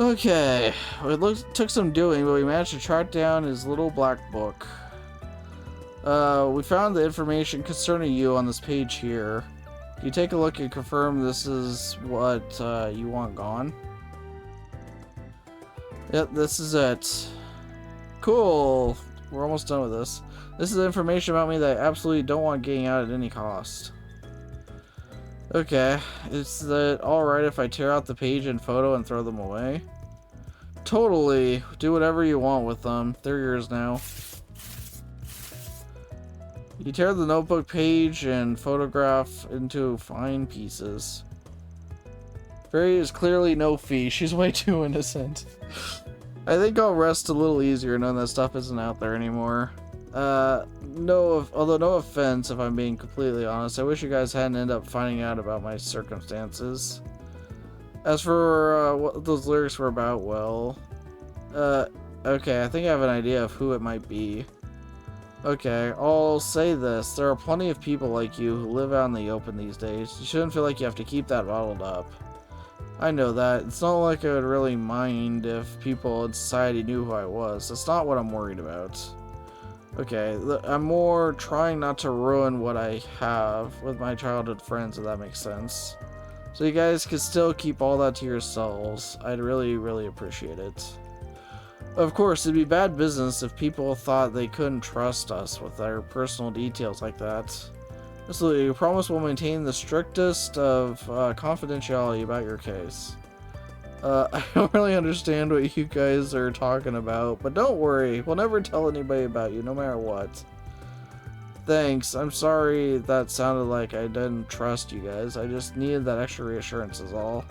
Okay, it took some doing, but we managed to track down his little black book. We found the information concerning you on this page here. Can you take a look and confirm this is what you want gone? Yep, this is it. Cool. We're almost done with this. This is information about me that I absolutely don't want getting out at any cost. Okay, is that alright if I tear out the page and photo and throw them away? Totally. Do whatever you want with them. They're yours now. You tear the notebook page and photograph into fine pieces. Fairy is clearly no fee. She's way too innocent. I think I'll rest a little easier knowing that stuff isn't out there anymore. Although no offense, if I'm being completely honest, I wish you guys hadn't ended up finding out about my circumstances. As for what those lyrics were about, well, okay, I think I have an idea of who it might be. Okay, I'll say this, there are plenty of people like you who live out in the open these days. You shouldn't feel like you have to keep that bottled up. I know that. It's not like I would really mind if people in society knew who I was. That's not what I'm worried about. Okay, I'm more trying not to ruin what I have with my childhood friends, if that makes sense. So you guys can still keep all that to yourselves. I'd really, really appreciate it. Of course, it'd be bad business if people thought they couldn't trust us with our personal details like that. Absolutely, we promise we'll maintain the strictest of confidentiality about your case. I don't really understand what you guys are talking about, but don't worry, we'll never tell anybody about you, no matter what. Thanks, I'm sorry that sounded like I didn't trust you guys, I just needed that extra reassurance is all.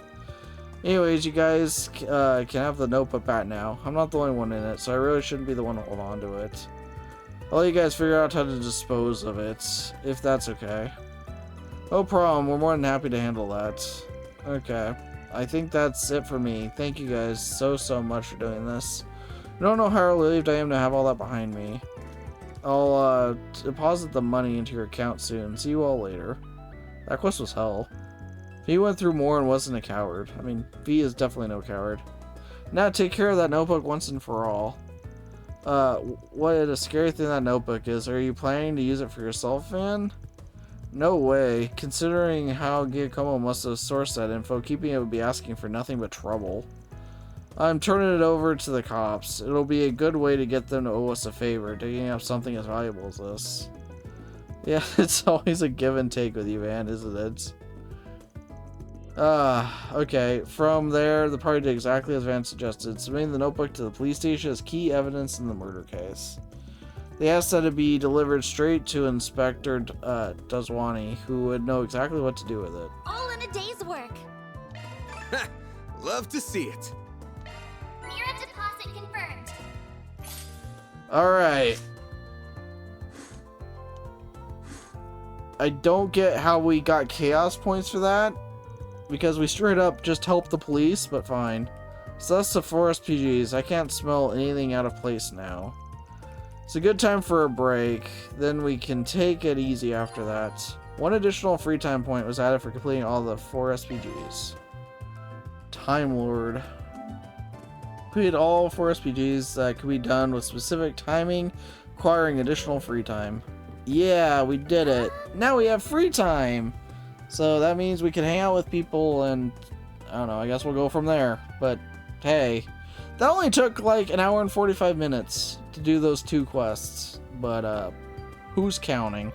Anyways, you guys can have the notebook back now. I'm not the only one in it, so I really shouldn't be the one to hold on to it. I'll let you guys figure out how to dispose of it, if that's okay. No problem, we're more than happy to handle that. Okay. I think that's it for me. Thank you guys so much for doing this. I don't know how relieved I am to have all that behind me. I'll deposit the money into your account soon. See you all later. That quest was hell. V went through more and wasn't a coward. I mean, V is definitely no coward. Now take care of that notebook once and for all. What a scary thing that notebook is. Are you planning to use it for yourself, Van? No way. Considering how Giacomo must have sourced that info, keeping it would be asking for nothing but trouble. I'm turning it over to the cops. It'll be a good way to get them to owe us a favor, digging up something as valuable as this. Yeah, it's always a give and take with you, Van, isn't it? Okay. From there, the party did exactly as Van suggested, submitting the notebook to the police station as key evidence in the murder case. They asked that it be delivered straight to Inspector Dazwani, who would know exactly what to do with it. All in a day's work. Love to see it. Mira deposit confirmed. Alright. I don't get how we got chaos points for that, because we straight up just helped the police, but fine. So that's the 4 SPGs. I can't smell anything out of place now. It's a good time for a break, then we can take it easy after that. 1 additional free time point was added for completing all the 4 SPGs. Time Lord. Completed all 4 SPGs that could be done with specific timing, requiring additional free time. Yeah, we did it. Now we have free time! So that means we can hang out with people and, I don't know, I guess we'll go from there. But, hey. That only took like an hour and 45 minutes to do those 2 quests, but who's counting?